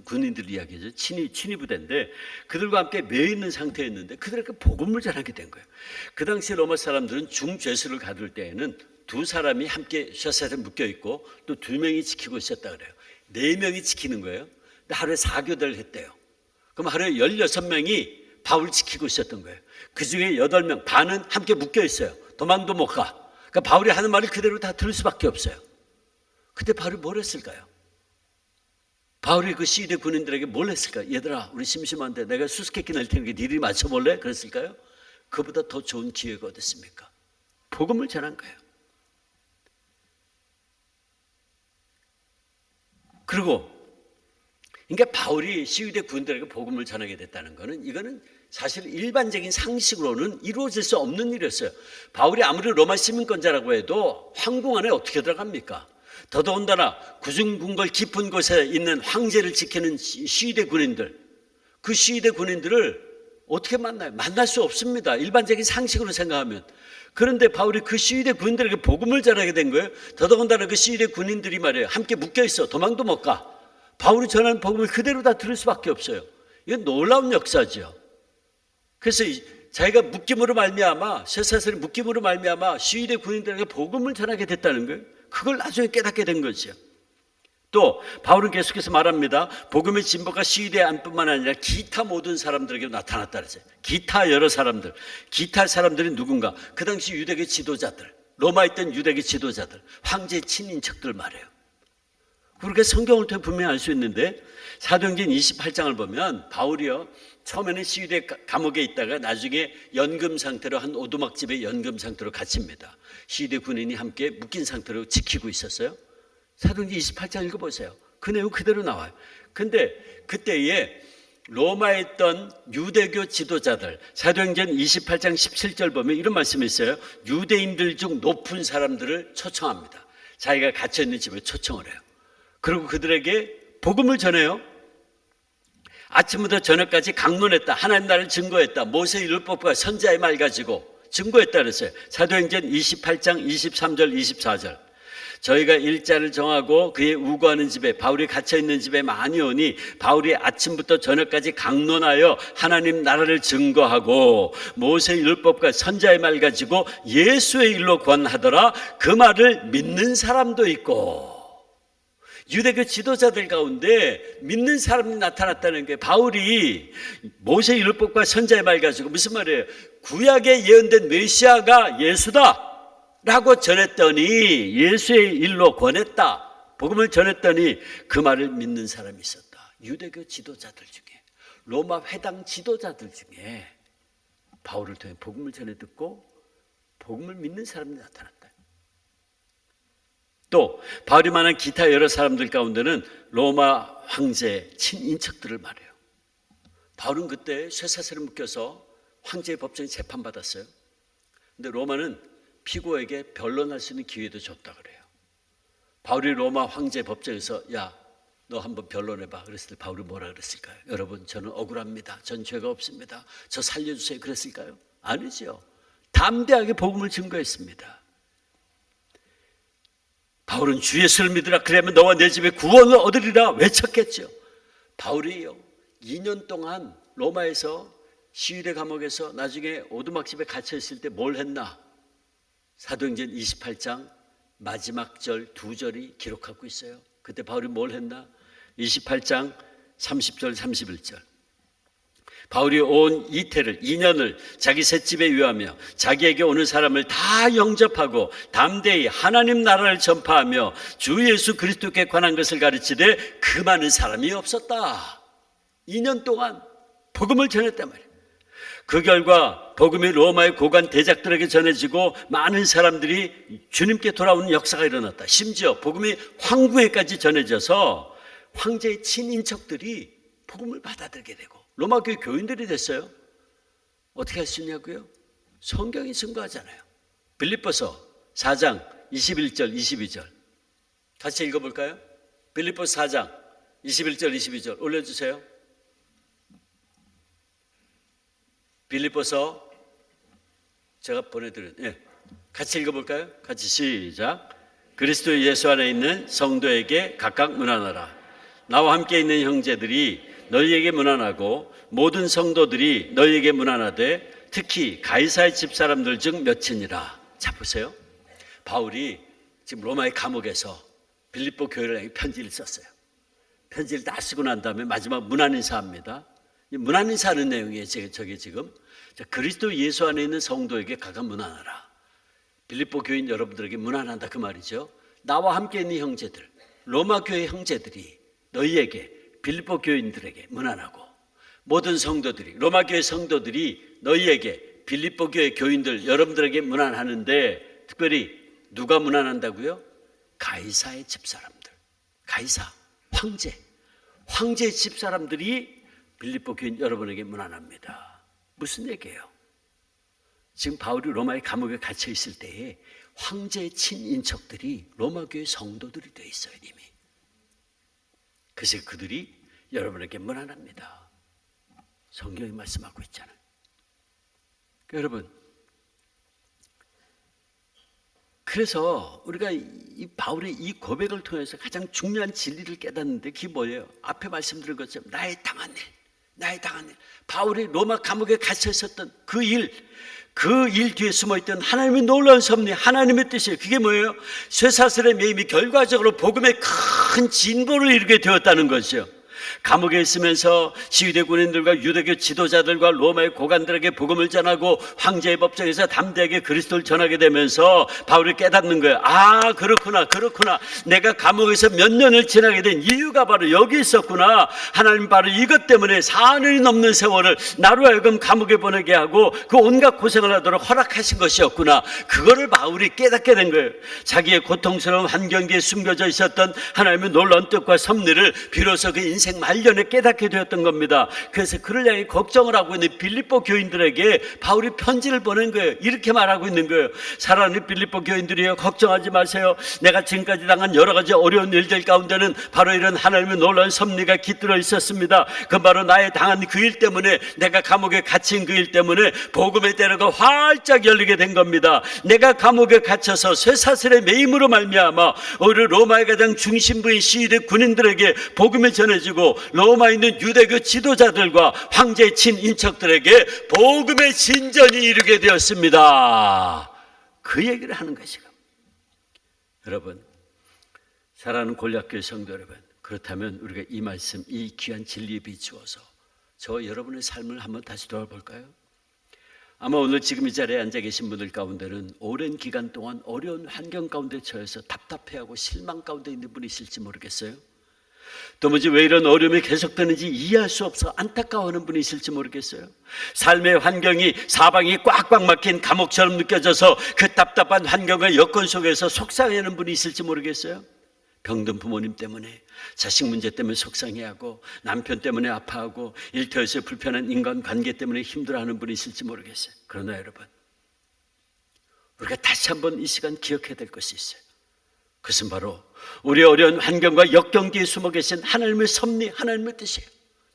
군인들 이야기죠. 친위 부대인데 그들과 함께 매여 있는 상태였는데 그들에게 복음을 전하게 된 거예요. 그 당시 로마 사람들은 중죄수를 가둘 때에는 2사람이 함께 쇠사슬에 묶여 있고 또 2명이 지키고 있었다 그래요. 4명이 지키는 거예요. 근데 하루에 4교대를 했대요. 그럼 하루에 16명이 바울 지키고 있었던 거예요. 그 중에 8명, 반은 함께 묶여 있어요. 도망도 못 가. 그러니까 바울이 하는 말을 그대로 다 들을 수밖에 없어요. 그때 바울이 뭘 했을까요? 바울이 그 시위대 군인들에게 뭘 했을까요? 얘들아, 우리 심심한데 내가 수수께끼 낼 테니까 니들이 맞춰볼래? 그랬을까요? 그보다 더 좋은 기회가 어디 있습니까? 복음을 전한 거예요. 그리고 그러니까 바울이 시위대 군인들에게 복음을 전하게 됐다는 것은, 이거는 사실 일반적인 상식으로는 이루어질 수 없는 일이었어요. 바울이 아무리 로마 시민권자라고 해도 황궁 안에 어떻게 들어갑니까? 더더군다나 구중궁궐 깊은 곳에 있는 황제를 지키는 시위대 군인들, 그 시위대 군인들을 어떻게 만나요? 만날 수 없습니다. 일반적인 상식으로 생각하면. 그런데 바울이 그 시위대 군인들에게 복음을 전하게 된 거예요. 더더군다나 그 시위대 군인들이 말이에요, 함께 묶여있어. 도망도 못 가. 바울이 전하는 복음을 그대로 다 들을 수밖에 없어요. 이건 놀라운 역사죠. 그래서 자기가 묶임으로 말미암아, 쇠사슬의 묶임으로 말미암아 시위대 군인들에게 복음을 전하게 됐다는 거예요. 그걸 나중에 깨닫게 된 거죠. 또 바울은 계속해서 말합니다. 복음의 진보가 시위대 안뿐만 아니라 기타 모든 사람들에게 나타났다 그랬어요. 기타 여러 사람들. 기타 사람들이 누군가? 그 당시 유대계 지도자들, 로마에 있던 유대계 지도자들, 황제의 친인척들 말이에요. 그렇게 성경을 통해 분명히 알 수 있는데, 사도행전 28장을 보면 바울이요, 처음에는 시위대 감옥에 있다가 나중에 연금 상태로, 한 오두막집에 연금 상태로 갇힙니다. 시위대 군인이 함께 묶인 상태로 지키고 있었어요. 사도행전 28장 읽어보세요. 그 내용 그대로 나와요. 근데 그때에 로마에 있던 유대교 지도자들, 사도행전 28장 17절 보면 이런 말씀이 있어요. 유대인들 중 높은 사람들을 초청합니다. 자기가 갇혀있는 집에 초청을 해요. 그리고 그들에게 복음을 전해요. 아침부터 저녁까지 강론했다. 하나님 나라를 증거했다. 모세의 율법과 선지자의 말 가지고 증거했다 그랬어요. 사도행전 28장 23절 24절. 저희가 일자를 정하고 그의 우거하는 집에, 바울이 갇혀있는 집에 많이 오니 바울이 아침부터 저녁까지 강론하여 하나님 나라를 증거하고 모세의 율법과 선지자의 말 가지고 예수의 일로 권하더라. 그 말을 믿는 사람도 있고. 유대교 지도자들 가운데 믿는 사람이 나타났다는 게, 바울이 모세의 율법과 선지자의 말 가지고 무슨 말이에요? 구약에 예언된 메시아가 예수다 라고 전했더니, 예수의 일로 권했다, 복음을 전했더니 그 말을 믿는 사람이 있었다. 유대교 지도자들 중에, 로마 회당 지도자들 중에 바울을 통해 복음을 전해 듣고 복음을 믿는 사람이 나타났다. 또 바울이 만난 기타 여러 사람들 가운데는 로마 황제 친인척들을 말해요. 바울은 그때 쇠사슬에 묶여서 황제의 법정에 재판받았어요. 근데 로마는 피고에게 변론할 수 있는 기회도 줬다 그래요. 바울이 로마 황제 법정에서 야, 너 한번 변론해봐 그랬을 때 바울이 뭐라 그랬을까요? 여러분, 저는 억울합니다. 전 죄가 없습니다. 저 살려주세요 그랬을까요? 아니죠. 담대하게 복음을 증거했습니다. 바울은 주 예수를 믿으라, 그러면 너와 내 집에 구원을 얻으리라 외쳤겠죠. 바울이요, 2년 동안 로마에서 시위대 감옥에서 나중에 오두막집에 갇혀있을 때 뭘 했나? 사도행전 28장 마지막 절 2절이 기록하고 있어요. 그때 바울이 뭘 했나? 28장 30절 31절. 바울이 온 이태를, 2년을 자기 셋집에 유하며 자기에게 오는 사람을 다 영접하고 담대히 하나님 나라를 전파하며 주 예수 그리스도께 관한 것을 가르치되 그 많은 사람이 없었다. 2년 동안 복음을 전했단 말이에요. 그 결과 복음이 로마의 고관 대작들에게 전해지고 많은 사람들이 주님께 돌아오는 역사가 일어났다. 심지어 복음이 황궁에까지 전해져서 황제의 친인척들이 복음을 받아들게 되고 로마 교회 교인들이 됐어요. 어떻게 할 수 있냐고요? 성경이 증거하잖아요. 빌립보서 4장 21절 22절 같이 읽어볼까요? 빌립보서 4장 21절 22절 올려주세요. 빌립보서 제가 보내드린, 같이 읽어볼까요? 같이 시작. 그리스도 예수 안에 있는 성도에게 각각 문안하라. 나와 함께 있는 형제들이 너희에게 문안하고 모든 성도들이 너희에게 문안하되 특히 가이사의 집사람들 중 몇이니라. 자, 보세요. 바울이 지금 로마의 감옥에서 빌립보 교회를 향해 편지를 썼어요. 편지를 다 쓰고 난 다음에 마지막 문안 인사합니다. 문안 인사하는 내용이에요. 저게 지금 그리스도 예수 안에 있는 성도에게 각각 문안하라. 빌립보 교인 여러분들에게 문안한다 그 말이죠. 나와 함께 있는 형제들, 로마 교회 형제들이 너희에게, 빌립보 교인들에게 문안하고 모든 성도들이, 로마 교회 성도들이 너희에게, 빌립보 교회 교인들 여러분들에게 문안하는데 특별히 누가 문안한다고요? 가이사의 집사람들, 가이사, 황제의 집사람들이 빌립보 교인 여러분에게 문안합니다. 무슨 얘기예요? 지금 바울이 로마의 감옥에 갇혀 있을 때에 황제의 친인척들이 로마 교회 성도들이 되어 있어요. 이미. 그래서 그들이 여러분에게 문안합니다. 성경이 말씀하고 있잖아요. 여러분, 그래서 우리가 이 바울의 이 고백을 통해서 가장 중요한 진리를 깨닫는데 그게 뭐예요? 앞에 말씀드린 것처럼 나의 당한 일. 바울이 로마 감옥에 갇혀 있었던 그 일 뒤에 숨어있던 하나님의 놀라운 섭리, 하나님의 뜻이에요. 그게 뭐예요? 쇠사슬의 매임이 결과적으로 복음의 큰 진보를 이루게 되었다는 것이요. 감옥에 있으면서 시위대 군인들과 유대교 지도자들과 로마의 고관들에게 복음을 전하고 황제의 법정에서 담대하게 그리스도를 전하게 되면서 바울이 깨닫는 거예요. 아, 그렇구나. 내가 감옥에서 몇 년을 지나게 된 이유가 바로 여기 있었구나. 하나님 바로 이것 때문에 4년이 넘는 세월을 나로 하여금 감옥에 보내게 하고 그 온갖 고생을 하도록 허락하신 것이었구나. 그거를 바울이 깨닫게 된 거예요. 자기의 고통스러운 환경 뒤에 숨겨져 있었던 하나님의 놀라운 뜻과 섭리를 비로소 그 인생 말년에 깨닫게 되었던 겁니다. 그래서 그를 향해 걱정을 하고 있는 빌립보 교인들에게 바울이 편지를 보낸 거예요. 이렇게 말하고 있는 거예요. 사랑하는 빌립보 교인들이여, 걱정하지 마세요. 내가 지금까지 당한 여러 가지 어려운 일들 가운데는 바로 이런 하나님의 놀라운 섭리가 깃들어 있었습니다. 그 바로 나의 당한 그 일 때문에, 내가 감옥에 갇힌 그 일 때문에 복음의 대로가 활짝 열리게 된 겁니다. 내가 감옥에 갇혀서 쇠사슬의 매임으로 말미암아 오히려 로마의 가장 중심부인 시위대 군인들에게 복음이 전해지고, 로마에 있는 유대교 지도자들과 황제의 친인척들에게 복음의 진전이 이루게 되었습니다. 그 얘기를 하는 것이고, 여러분, 사랑하는 골약교회 성도 여러분, 그렇다면 우리가 이 말씀, 이 귀한 진리에 비추어서 저 여러분의 삶을 한번 다시 돌아볼까요? 아마 오늘 지금 이 자리에 앉아 계신 분들 가운데는 오랜 기간 동안 어려운 환경 가운데 처해서 답답해하고 실망 가운데 있는 분이 있을지 모르겠어요. 도무지 왜 이런 어려움이 계속되는지 이해할 수 없어 안타까워하는 분이 있을지 모르겠어요. 삶의 환경이 사방이 꽉꽉 막힌 감옥처럼 느껴져서 그 답답한 환경과 여건 속에서 속상해하는 분이 있을지 모르겠어요. 병든 부모님 때문에, 자식 문제 때문에 속상해하고, 남편 때문에 아파하고, 일터에서의 불편한 인간관계 때문에 힘들어하는 분이 있을지 모르겠어요. 그러나 여러분, 우리가 다시 한번 이 시간 기억해야 될 것이 있어요. 그것은 바로 우리 어려운 환경과 역경 뒤에 숨어 계신 하나님의 섭리, 하나님의 뜻이에요.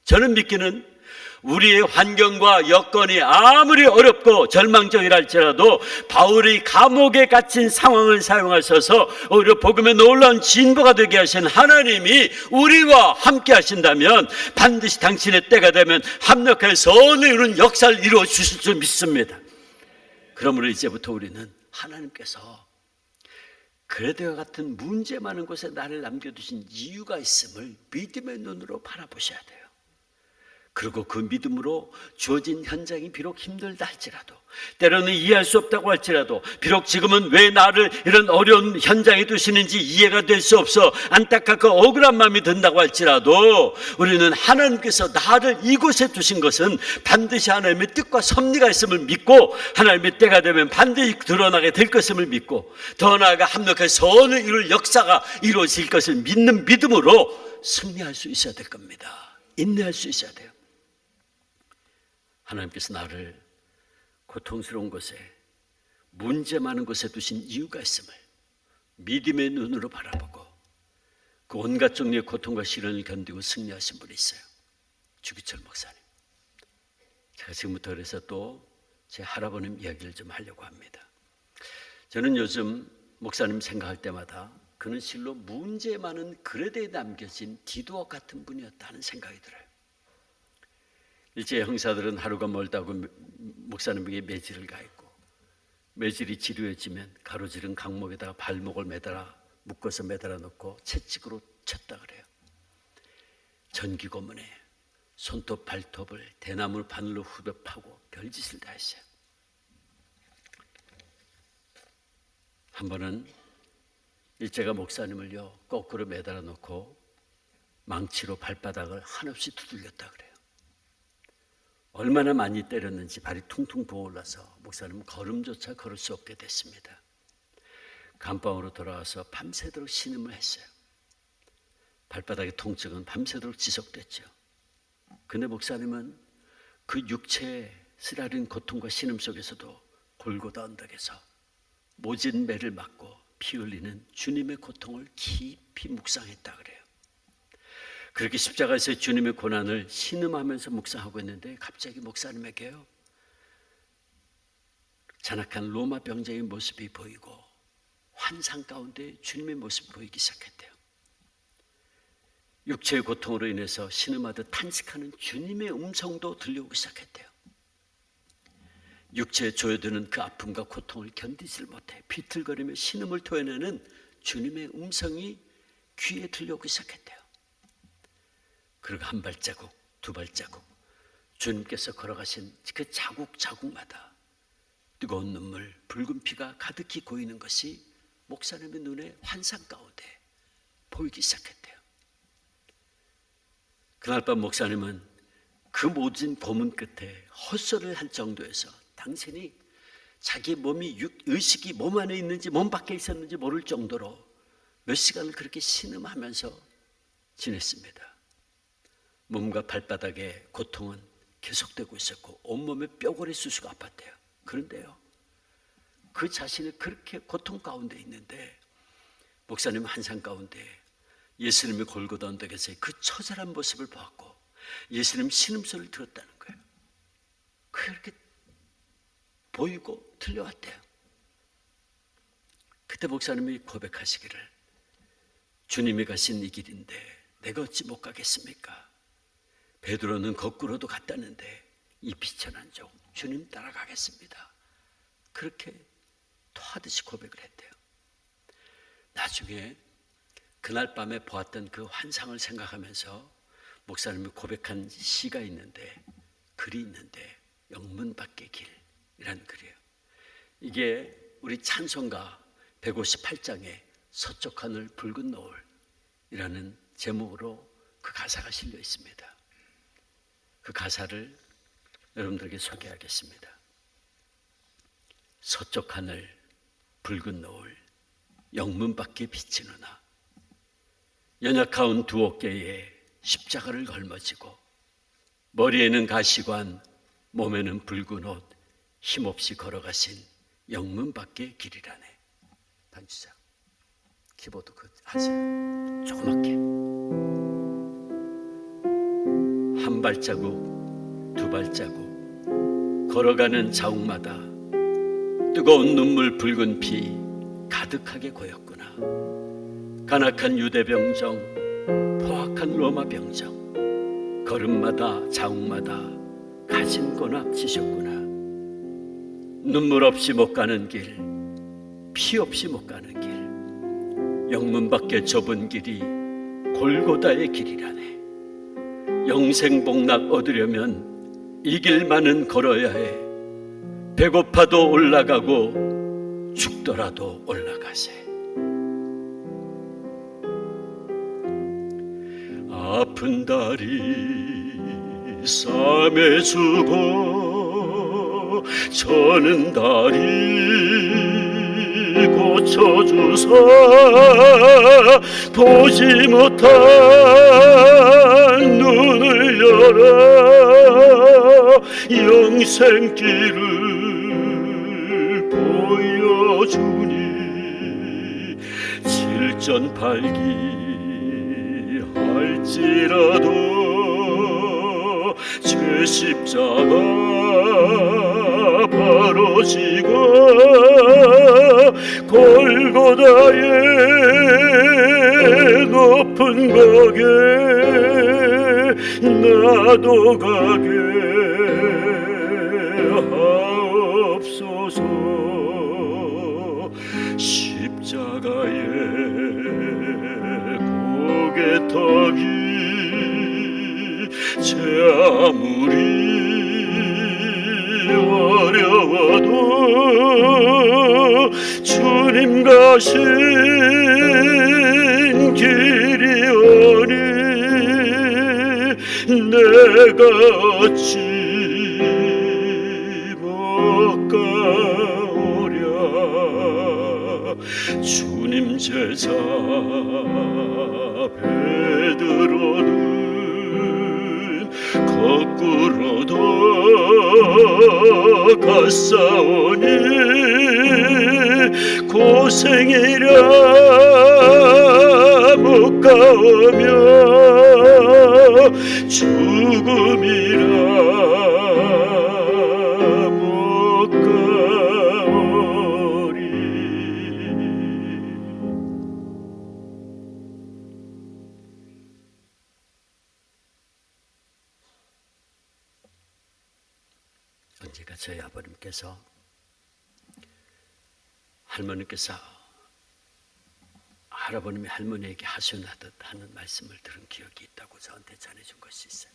저는 믿기는 우리의 환경과 여건이 아무리 어렵고 절망적이라 할지라도 바울이 감옥에 갇힌 상황을 사용하셔서 오히려 복음의 놀라운 진보가 되게 하신 하나님이 우리와 함께 하신다면 반드시 당신의 때가 되면 합력해서 선을 이루는 역사를 이루어 주실 줄 믿습니다. 그러므로 이제부터 우리는 하나님께서 그레데와 같은 문제 많은 곳에 나를 남겨두신 이유가 있음을 믿음의 눈으로 바라보셔야 돼요. 그리고 그 믿음으로 주어진 현장이 비록 힘들다 할지라도, 때로는 이해할 수 없다고 할지라도, 비록 지금은 왜 나를 이런 어려운 현장에 두시는지 이해가 될 수 없어 안타깝고 억울한 마음이 든다고 할지라도, 우리는 하나님께서 나를 이곳에 두신 것은 반드시 하나님의 뜻과 섭리가 있음을 믿고, 하나님의 때가 되면 반드시 드러나게 될 것임을 믿고, 더 나아가 합력해서 선을 이룰 역사가 이루어질 것을 믿는 믿음으로 승리할 수 있어야 될 겁니다. 인내할 수 있어야 돼요. 하나님께서 나를 고통스러운 곳에, 문제 많은 곳에 두신 이유가 있음을 믿음의 눈으로 바라보고 그 온갖 종류의 고통과 시련을 견디고 승리하신 분이 있어요. 주기철 목사님. 제가 지금부터 그래서 또 제 할아버님 이야기를 좀 하려고 합니다. 저는 요즘 목사님 생각할 때마다 그는 실로 문제 많은 그레데에 남겨진 디도와 같은 분이었다는 생각이 들어요. 일제 형사들은 하루가 멀다고 목사님에게 매질을 가했고, 매질이 지루해지면 가로지른 강목에다가 발목을 묶어서 매달아 놓고 채찍으로 쳤다 그래요. 전기 고문에 손톱 발톱을 대나무 바늘로 후벼 파고 별짓을 다 했어요. 한 번은 일제가 목사님을요 거꾸로 매달아 놓고 망치로 발바닥을 한없이 두들겼다 그래요. 얼마나 많이 때렸는지 발이 퉁퉁 부어올라서 목사님은 걸음조차 걸을 수 없게 됐습니다. 감방으로 돌아와서 밤새도록 신음을 했어요. 발바닥의 통증은 밤새도록 지속됐죠. 근데 목사님은 그 육체의 쓰라린 고통과 신음 속에서도 골고다 언덕에서 모진 매를 맞고 피 흘리는 주님의 고통을 깊이 묵상했다 그래요. 그렇게 십자가에서 주님의 고난을 신음하면서 묵상하고 있는데 갑자기 목사님에게요 잔악한 로마 병자의 모습이 보이고 환상 가운데 주님의 모습이 보이기 시작했대요. 육체의 고통으로 인해서 신음하듯 탄식하는 주님의 음성도 들려오기 시작했대요. 육체에 조여드는 그 아픔과 고통을 견디질 못해 비틀거리며 신음을 토해내는 주님의 음성이 귀에 들려오기 시작했대요. 그리고 한 발자국, 두 발자국 주님께서 걸어가신 그 자국자국마다 뜨거운 눈물, 붉은 피가 가득히 고이는 것이 목사님의 눈에 환상 가운데 보이기 시작했대요. 그날 밤 목사님은 그 모진 고문 끝에 헛소리를 할 정도에서 당신이 자기 몸이 의식이 몸 안에 있는지 몸 밖에 있었는지 모를 정도로 몇 시간을 그렇게 신음하면서 지냈습니다. 몸과 발바닥에 고통은 계속되고 있었고 온몸에 뼈골이 수수가 아팠대요. 그런데요, 그 자신이 그렇게 고통 가운데 있는데 목사님 환상 가운데 예수님이 골고다 언덕에서의 그 처절한 모습을 보았고 예수님 신음소리를 들었다는 거예요. 그렇게 보이고 들려왔대요. 그때 목사님이 고백하시기를, 주님이 가신 이 길인데 내가 어찌 못 가겠습니까? 베드로는 거꾸로도 갔다는데 이 비천한 종 주님 따라가겠습니다. 그렇게 토하듯이 고백을 했대요. 나중에 그날 밤에 보았던 그 환상을 생각하면서 목사님이 고백한 시가 있는데, 글이 있는데, 영문 밖의 길이라는 글이에요. 이게 우리 찬송가 158장에 서쪽 하늘 붉은 노을이라는 제목으로 그 가사가 실려 있습니다. 그 가사를 여러분들에게 소개하겠습니다. 서쪽 하늘 붉은 노을 영문 밖에 비치느나 연약하온 두 어깨에 십자가를 걸머지고 머리에는 가시관 몸에는 붉은 옷 힘없이 걸어가신 영문 밖의 길이라네. 반주자 키보드 그 하세요. 조그맣게 한 발자국 두 발자국 걸어가는 자욱마다 뜨거운 눈물 붉은 피 가득하게 고였구나. 간악한 유대 병정 포악한 로마 병정 걸음마다 자욱마다 가진 고nak 지셨구나. 눈물 없이 못 가는 길, 피 없이 못 가는 길, 영문 밖의 좁은 길이 골고다의 길이라네. 영생 복락 얻으려면 이 길만은 걸어야 해. 배고파도 올라가고 죽더라도 올라가세. 아픈 다리 싸매 주고 저는 다리 고쳐주사 보지 못한 눈을 열어 영생길을 보여주니 질전팔기할지라도 제 십자가 바로 지고 골고다의 높은 거게 나도 가게 하옵소서. 십자가의 고개턱이 제 아무리 어려워도 주님 가신 길이오니 내가 어찌 못 가오랴. 주님 제자 베드로는 거꾸로도 갔사오니 고생이라 못 가오며 죽음이라 못 가오리. 언제가 저희 아버님께서 할머니께서 할아버님이 할머니에게 하소연하듯 하는 말씀을 들은 기억이 있다고 저한테 전해준 것이 있어요.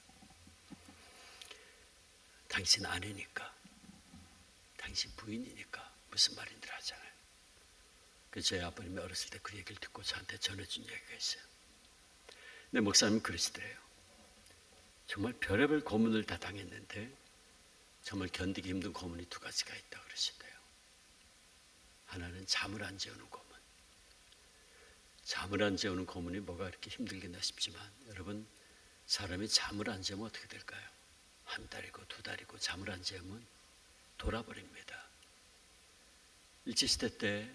당신 아내니까, 당신 부인이니까 무슨 말인들 하잖아요. 그래서 저희 아버님이 어렸을 때 그 얘기를 듣고 저한테 전해준 얘기가 있어요. 근데 목사님은 그러시더래요. 정말 별의별 고문을 다 당했는데 정말 견디기 힘든 고문이 두 가지가 있다 그러시대요. 하나는 잠을 안 재우는 고문. 잠을 안 재우는 고문이 뭐가 이렇게 힘들겠나 싶지만 여러분, 사람이 잠을 안 재면 어떻게 될까요? 한 달이고 두 달이고 잠을 안 재면 돌아버립니다. 일제시대 때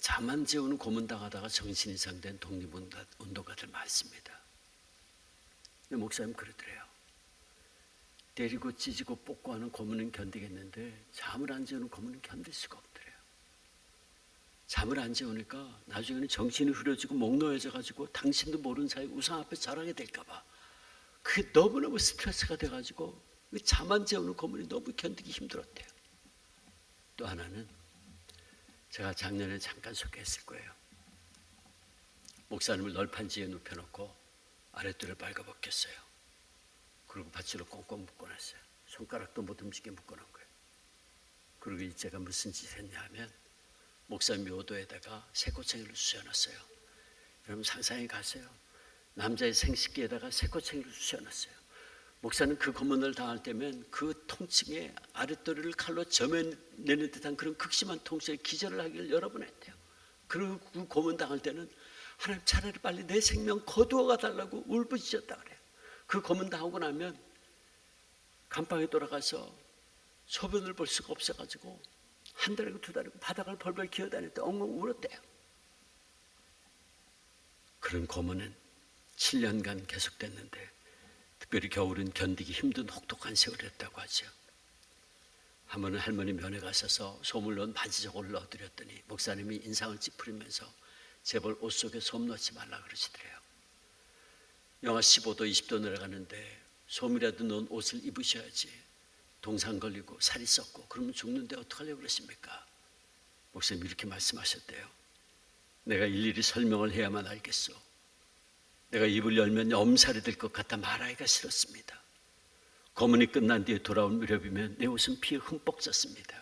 잠 안 재우는 고문당하다가 정신 이상된 독립운동가들 많습니다. 근데 목사님 그러더래요. 때리고 찢고 뽑고 하는 고문은 견디겠는데 잠을 안 재우는 고문은 견딜 수가 없더래요. 잠을 안 재우니까 나중에는 정신이 흐려지고 목 놓여져가지고 당신도 모르는 사이에 우상 앞에 자라게 될까봐 그게 너무너무 스트레스가 돼가지고 잠 안 재우는 고문이 너무 견디기 힘들었대요. 또 하나는 제가 작년에 잠깐 소개했을 거예요. 목사님을 널판지에 눕혀놓고 아랫도를 빨가벗겼어요. 그리고 밧줄로 꽁꽁 묶어놨어요. 손가락도 못 움직이게 묶어놓은 거예요. 그리고 제가 무슨 짓을 했냐 하면 목사님 묘도에다가 새꼬챙이를 쑤셔놨어요. 여러분 상상해 가세요. 남자의 생식기에다가 새꼬챙이를 쑤셔놨어요. 목사는 그 고문을 당할 때면 그 통증에 아랫도리를 칼로 점여내는 듯한 그런 극심한 통증에 기절을 하기를 여러 번 했대요. 그리고 그 고문 당할 때는 하나님 차라리 빨리 내 생명 거두어가 달라고 울부짖었다 그래요. 그 고문 당하고 나면 감방에 돌아가서 소변을 볼 수가 없어가지고 한 달이고 두 달이고 바닥을 벌벌 기어다닐 때 엉엉 울었대요. 그런 고문은 7년간 계속됐는데 특별히 겨울은 견디기 힘든 혹독한 세월이었다고 하죠. 한 번은 할머니 면회 가셔서 소물 넣은 바지 저고를 넣어드렸더니 목사님이 인상을 찌푸리면서 제발 옷 속에 솜 넣지 말라 그러시더래요. 영하 15도 20도 내려가는데 솜이라도 넣은 옷을 입으셔야지. 동상 걸리고 살이 썩고 그러면 죽는데 어떡하려고 그러십니까? 목사님이 이렇게 말씀하셨대요. 내가 일일이 설명을 해야만 알겠소. 내가 입을 열면 엄살이 될 것 같아 말하기가 싫었습니다. 고문이 끝난 뒤에 돌아온 무렵이면 내 옷은 피에 흠뻑 젖습니다.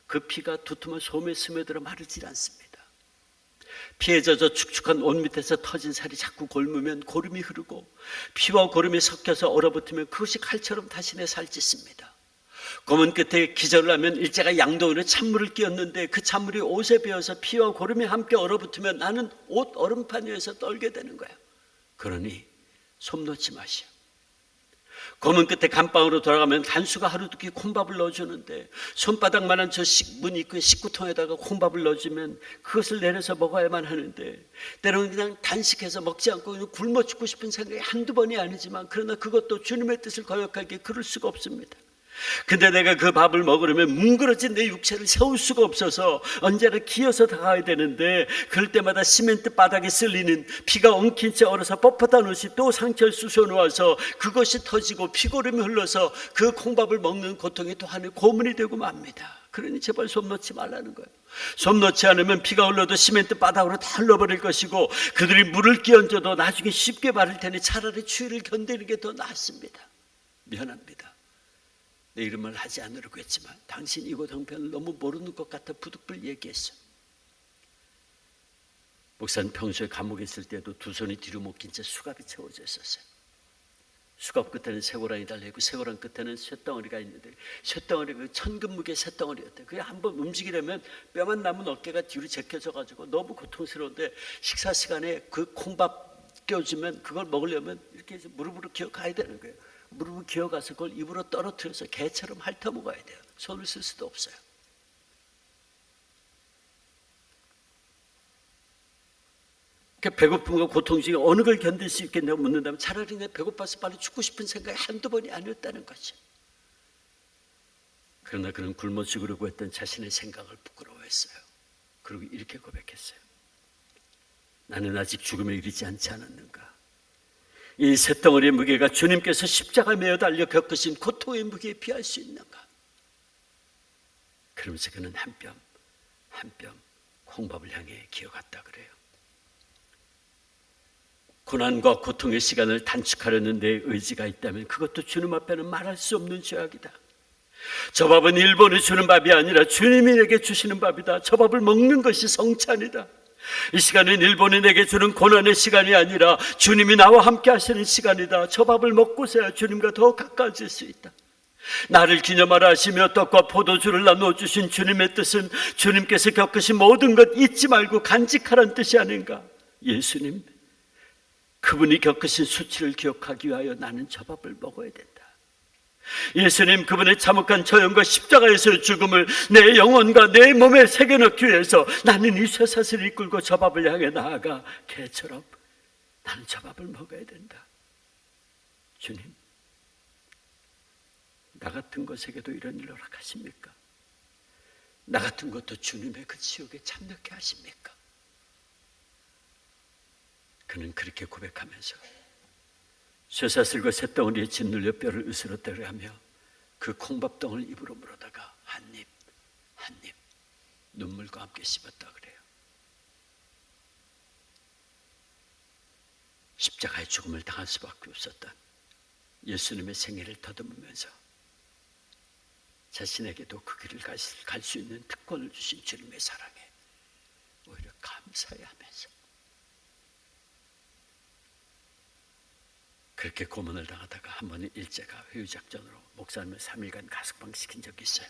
그 피가 두툼한 솜에 스며들어 마르질 않습니다. 피에 젖어 축축한 옷 밑에서 터진 살이 자꾸 골무면 고름이 흐르고 피와 고름이 섞여서 얼어붙으면 그것이 칼처럼 다시 내 살찢습니다. 고문 끝에 기절을 하면 일제가 양동이로 찬물을 끼얹는데 그 찬물이 옷에 배어서 피와 고름이 함께 얼어붙으면 나는 옷 얼음판 위에서 떨게 되는 거야. 그러니 솜 넣지 마시오. 고문 끝에 감방으로 돌아가면 간수가 하루 두 끼 콩밥을 넣어주는데 손바닥만한 저 문 입구에 식구통에다가 콩밥을 넣어주면 그것을 내려서 먹어야만 하는데 때로는 그냥 단식해서 먹지 않고 그냥 굶어 죽고 싶은 생각이 한두 번이 아니지만 그러나 그것도 주님의 뜻을 거역하기에 그럴 수가 없습니다. 근데 내가 그 밥을 먹으려면 뭉그러진 내 육체를 세울 수가 없어서 언제나 기어서 다가야 되는데 그럴 때마다 시멘트 바닥에 쓸리는 피가 엉킨 채 얼어서 뻣뻣한 옷이 또 상처를 쑤셔놓아서 그것이 터지고 피고름이 흘러서 그 콩밥을 먹는 고통이 또 하나의 고문이 되고 맙니다. 그러니 제발 솜 넣지 말라는 거예요. 솜 넣지 않으면 피가 흘러도 시멘트 바닥으로 다 흘러버릴 것이고 그들이 물을 끼얹어도 나중에 쉽게 마를 테니 차라리 추위를 견디는 게 더 낫습니다. 미안합니다. 내 이름을 하지 않으려고 했지만 당신 이곳 형편을 너무 모르는 것 같아 부득불 얘기했어. 목사는 평소에 감옥에 있을 때도 두 손이 뒤로 묶인 채 수갑이 채워져 있었어요. 수갑 끝에는 쇠고랑이 달려있고 쇠고랑 끝에는 쇳덩어리가 있는데 쇳덩어리가 그 천근무게 쇳덩어리였대요. 그게 한번 움직이려면 뼈만 남은 어깨가 뒤로 제껴져가지고 너무 고통스러운데 식사 시간에 그 콩밥 껴주면 그걸 먹으려면 이렇게 무릎으로 기어가야 되는 거예요. 무릎을 기어가서 그걸 입으로 떨어뜨려서 개처럼 핥아 먹어야 돼요. 손을 쓸 수도 없어요. 배고픔과 고통 중에 어느 걸 견딜 수 있겠냐고 묻는다면 차라리 내 배고파서 빨리 죽고 싶은 생각이 한두 번이 아니었다는 거죠. 그러나 그는 굶어 죽으려고 했던 자신의 생각을 부끄러워했어요. 그리고 이렇게 고백했어요. 나는 아직 죽음에 이르지 않지 않았는가? 이 쇳덩어리의 무게가 주님께서 십자가 매어 달려 겪으신 고통의 무게에 비할 수 있는가? 그러면서 그는 한 뼘 한 뼘 콩밥을 향해 기어갔다 그래요. 고난과 고통의 시간을 단축하려는 내 의지가 있다면 그것도 주님 앞에는 말할 수 없는 죄악이다. 저 밥은 일본이 주는 밥이 아니라 주님이 내게 주시는 밥이다. 저 밥을 먹는 것이 성찬이다. 이 시간은 일본이 내게 주는 고난의 시간이 아니라 주님이 나와 함께 하시는 시간이다. 저 밥을 먹고서야 주님과 더 가까워질 수 있다. 나를 기념하라 하시며 떡과 포도주를 나누어 주신 주님의 뜻은 주님께서 겪으신 모든 것 잊지 말고 간직하라는 뜻이 아닌가? 예수님, 그분이 겪으신 수치를 기억하기 위하여 나는 저 밥을 먹어야 된다. 예수님 그분의 참혹한 처형과 십자가에서의 죽음을 내 영혼과 내 몸에 새겨넣기 위해서 나는 이 쇠사슬을 이끌고 저 밥을 향해 나아가 개처럼 나는 저 밥을 먹어야 된다. 주님, 나 같은 것에게도 이런 일을 허락하십니까? 나 같은 것도 주님의 그 지옥에 참여케 하십니까? 그는 그렇게 고백하면서 쇠사슬과 쇳덩어리에 짓눌려 뼈를 으스러뜨려 하며 그 콩밥덩을 입으로 물어다가 한 입 한 입 눈물과 함께 씹었다 그래요. 십자가의 죽음을 당할 수밖에 없었던 예수님의 생애를 더듬으면서 자신에게도 그 길을 갈 수 있는 특권을 주신 주님의 사랑에 오히려 감사해하면서 그렇게 고문을 당하다가 한 번은 일제가 회유작전으로 목사님을 3일간 가석방 시킨 적이 있어요.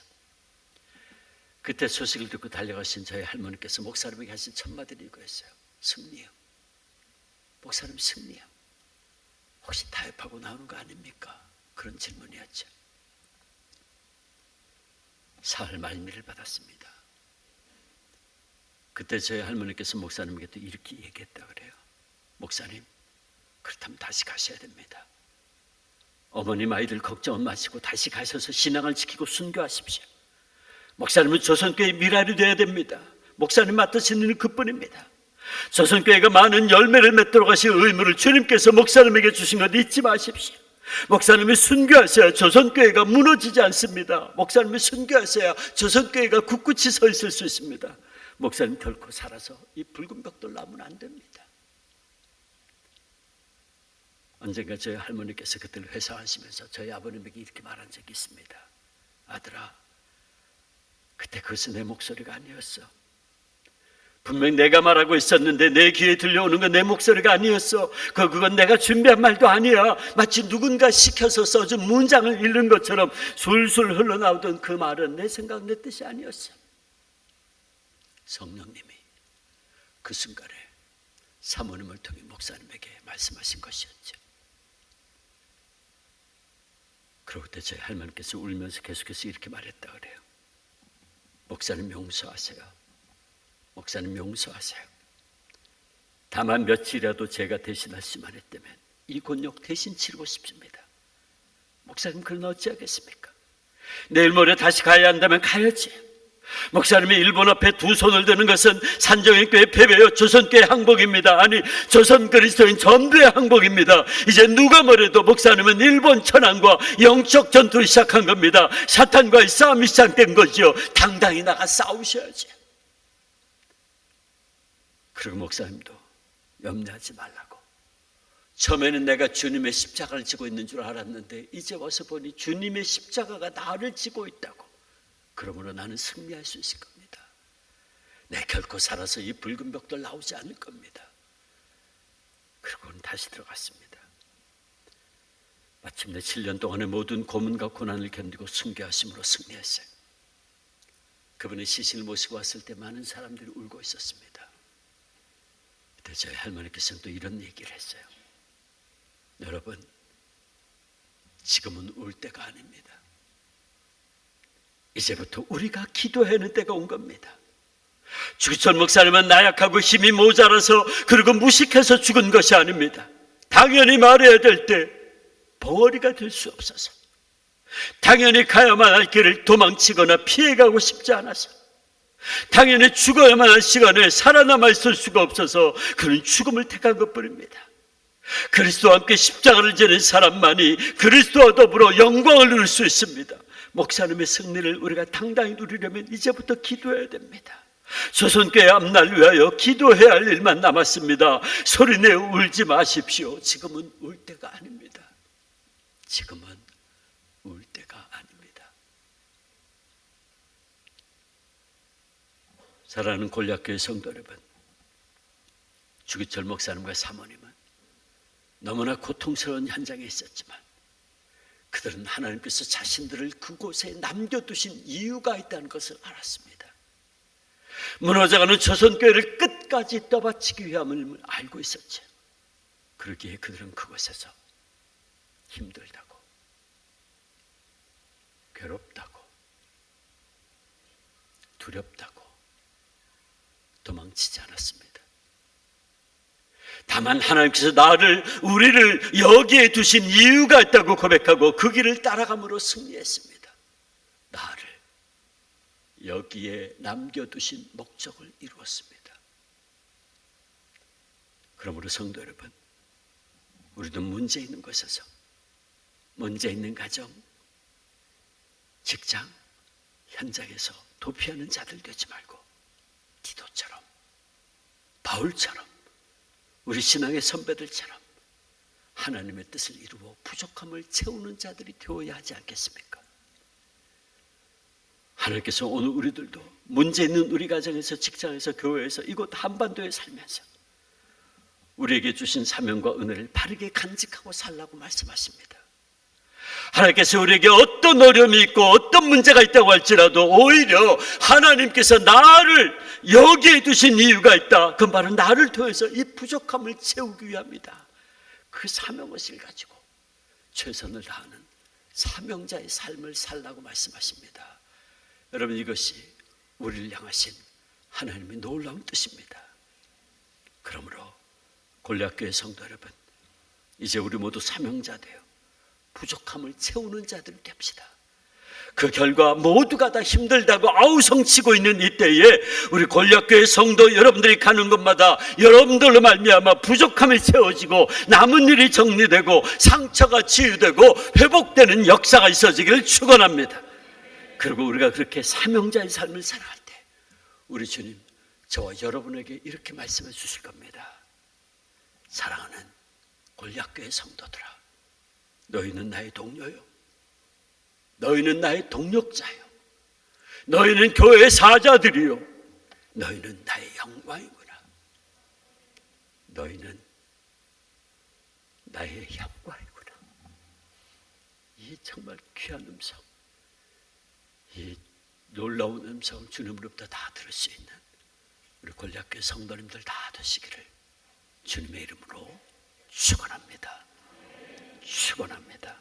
그때 소식을 듣고 달려가신 저희 할머니께서 목사님에게 하신 첫 마디는 이거였어요. 승리요. 목사님 승리요. 혹시 타협하고 나오는 거 아닙니까? 그런 질문이었죠. 사흘 말미를 받았습니다. 그때 저희 할머니께서 목사님에게 또 이렇게 얘기했다 그래요. 목사님, 그렇다면 다시 가셔야 됩니다. 어머님 아이들 걱정은 마시고 다시 가셔서 신앙을 지키고 순교하십시오. 목사님은 조선교회의 미랄이 되어야 됩니다. 목사님 맡으시는 일은 그뿐입니다. 조선교회가 많은 열매를 맺도록 하신 의무를 주님께서 목사님에게 주신 것 잊지 마십시오. 목사님이 순교하셔야 조선교회가 무너지지 않습니다. 목사님이 순교하셔야 조선교회가 굳굳이 서 있을 수 있습니다. 목사님 결코 살아서 이 붉은 벽돌 나무는 안 됩니다. 언젠가 저희 할머니께서 그때를 회상하시면서 저희 아버님에게 이렇게 말한 적이 있습니다. 아들아, 그때 그것은 내 목소리가 아니었어. 분명히 내가 말하고 있었는데 내 귀에 들려오는 건 내 목소리가 아니었어. 그건 내가 준비한 말도 아니야. 마치 누군가 시켜서 써준 문장을 읽는 것처럼 술술 흘러나오던 그 말은 내 생각, 내 뜻이 아니었어. 성령님이 그 순간에 사모님을 통해 목사님에게 말씀하신 것이었죠. 그리고 그때 저희 할머니께서 울면서 계속해서 이렇게 말했다 그래요. 목사님 용서하세요. 목사님 용서하세요. 다만 며칠이라도 제가 대신할 수만 했다면 이 곤욕 대신 치르고 싶습니다. 목사님 그러나 어찌하겠습니까? 내일 모레 다시 가야 한다면 가야지. 목사님이 일본 앞에 두 손을 드는 것은 산정인교회 패배요 조선교회 항복입니다. 아니, 조선 그리스도인 전부의 항복입니다. 이제 누가 뭐래도 목사님은 일본 천황과 영적 전투를 시작한 겁니다. 사탄과의 싸움이 시작된 거죠. 당당히 나가 싸우셔야지. 그리고 목사님도 염려하지 말라고. 처음에는 내가 주님의 십자가를 지고 있는 줄 알았는데 이제 와서 보니 주님의 십자가가 나를 지고 있다고. 그러므로 나는 승리할 수 있을 겁니다. 내 결코 살아서 이 붉은 벽돌 나오지 않을 겁니다. 그리고는 다시 들어갔습니다. 마침내 7년 동안의 모든 고문과 고난을 견디고 순교하심으로 승리했어요. 그분의 시신을 모시고 왔을 때 많은 사람들이 울고 있었습니다. 그때 저희 할머니께서는 또 이런 얘기를 했어요. 여러분, 지금은 울 때가 아닙니다. 이제부터 우리가 기도해야 하는 때가 온 겁니다. 주기철 목사님은 나약하고 힘이 모자라서 그리고 무식해서 죽은 것이 아닙니다. 당연히 말해야 될 때 벙어리가 될 수 없어서, 당연히 가야만 할 길을 도망치거나 피해가고 싶지 않아서, 당연히 죽어야만 할 시간에 살아남아 있을 수가 없어서 그는 죽음을 택한 것뿐입니다. 그리스도와 함께 십자가를 지는 사람만이 그리스도와 더불어 영광을 누릴 수 있습니다. 목사님의 승리를 우리가 당당히 누리려면 이제부터 기도해야 됩니다. 조선교회 앞날 위하여 기도해야 할 일만 남았습니다. 소리내어 울지 마십시오. 지금은 울 때가 아닙니다. 지금은 울 때가 아닙니다. 사랑하는 골약교회 성도 여러분, 주기철 목사님과 사모님은 너무나 고통스러운 현장에 있었지만 그들은 하나님께서 자신들을 그곳에 남겨두신 이유가 있다는 것을 알았습니다. 무너져가는 조선교회를 끝까지 떠받치기 위함을 알고 있었죠. 그러기에 그들은 그곳에서 힘들다고, 괴롭다고, 두렵다고 도망치지 않았습니다. 다만 하나님께서 우리를 여기에 두신 이유가 있다고 고백하고 그 길을 따라감으로 승리했습니다. 나를 여기에 남겨두신 목적을 이루었습니다. 그러므로 성도 여러분, 우리도 문제 있는 곳에서, 문제 있는 가정, 직장, 현장에서 도피하는 자들 되지 말고 디도처럼, 바울처럼, 우리 신앙의 선배들처럼 하나님의 뜻을 이루어 부족함을 채우는 자들이 되어야 하지 않겠습니까? 하나님께서 오늘 우리들도 문제 있는 우리 가정에서, 직장에서, 교회에서, 이곳 한반도에 살면서 우리에게 주신 사명과 은혜를 바르게 간직하고 살라고 말씀하십니다. 하나님께서 우리에게 어떤 어려움이 있고 어떤 문제가 있다고 할지라도 오히려 하나님께서 나를 여기에 두신 이유가 있다. 그 말은 나를 통해서 이 부족함을 채우기 위함이다. 그 사명의식을 가지고 최선을 다하는 사명자의 삶을 살라고 말씀하십니다. 여러분, 이것이 우리를 향하신 하나님의 놀라운 뜻입니다. 그러므로 골리앗교회 성도 여러분, 이제 우리 모두 사명자 되어 부족함을 채우는 자들이 됩시다. 그 결과 모두가 다 힘들다고 아우성치고 있는 이때에 우리 골리앗교회 성도 여러분들이 가는 곳마다 여러분들로 말미암아 부족함이 채워지고 남은 일이 정리되고 상처가 치유되고 회복되는 역사가 있어지기를 축원합니다. 그리고 우리가 그렇게 사명자의 삶을 살아갈 때 우리 주님 저와 여러분에게 이렇게 말씀해 주실 겁니다. 사랑하는 골리앗교회 성도들아, 너희는 나의 동료요, 너희는 나의 동력자요, 너희는 교회의 사자들이요, 너희는 나의 영광이구나. 너희는 나의 영광이구나. 이 정말 귀한 음성, 이 놀라운 음성을 주님으로부터 다 들을 수 있는 우리 골리앗교회 성도님들 다 되시기를 주님의 이름으로 축원합니다. 축원합니다.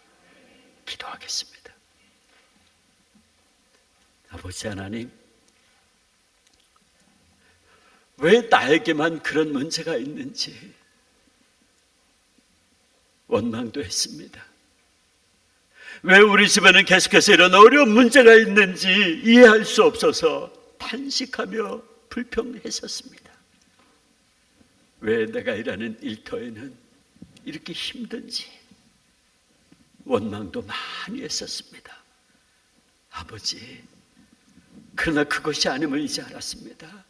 기도하겠습니다. 아버지 하나님, 왜 나에게만 그런 문제가 있는지 원망도 했습니다. 왜 우리 집에는 계속해서 이런 어려운 문제가 있는지 이해할 수 없어서 탄식하며 불평했었습니다. 왜 내가 일하는 일터에는 이렇게 힘든지 원망도 많이 했었습니다. 아버지, 그러나 그것이 아님을 이제 알았습니다.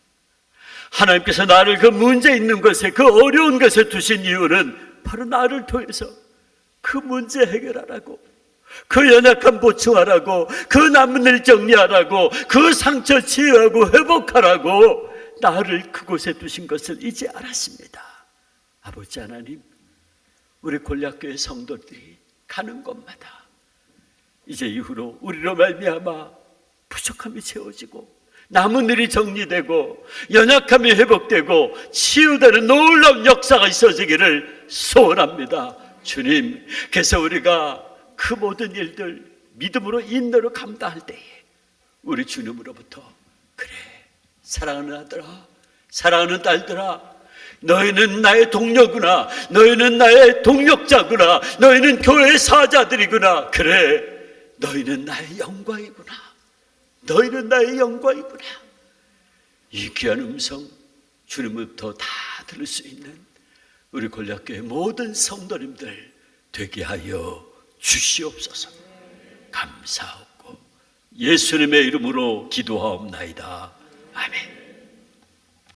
하나님께서 나를 그 문제 있는 것에, 그 어려운 것에 두신 이유는 바로 나를 통해서 그 문제 해결하라고, 그 연약함 보충하라고, 그 남은 일 정리하라고, 그 상처 치유하고 회복하라고 나를 그곳에 두신 것을 이제 알았습니다. 아버지 하나님, 우리 골리앗교회 성도들이 가는 곳마다 이제 이후로 우리로 말미암아 부족함이 채워지고 남은 일이 정리되고 연약함이 회복되고 치유되는 놀라운 역사가 있어지기를 소원합니다. 주님, 그래서 우리가 그 모든 일들 믿음으로 인내로 감당할 때에 우리 주님으로부터 그래, 사랑하는 아들아, 사랑하는 딸들아, 너희는 나의 동료구나, 너희는 나의 동력자구나, 너희는 교회의 사자들이구나, 그래, 너희는 나의 영광이구나, 너희는 나의 영광이구나. 이 귀한 음성 주님부터 다 들을 수 있는 우리 골리앗교회 모든 성도님들 되게 하여 주시옵소서. 감사하고 예수님의 이름으로 기도하옵나이다. 아멘.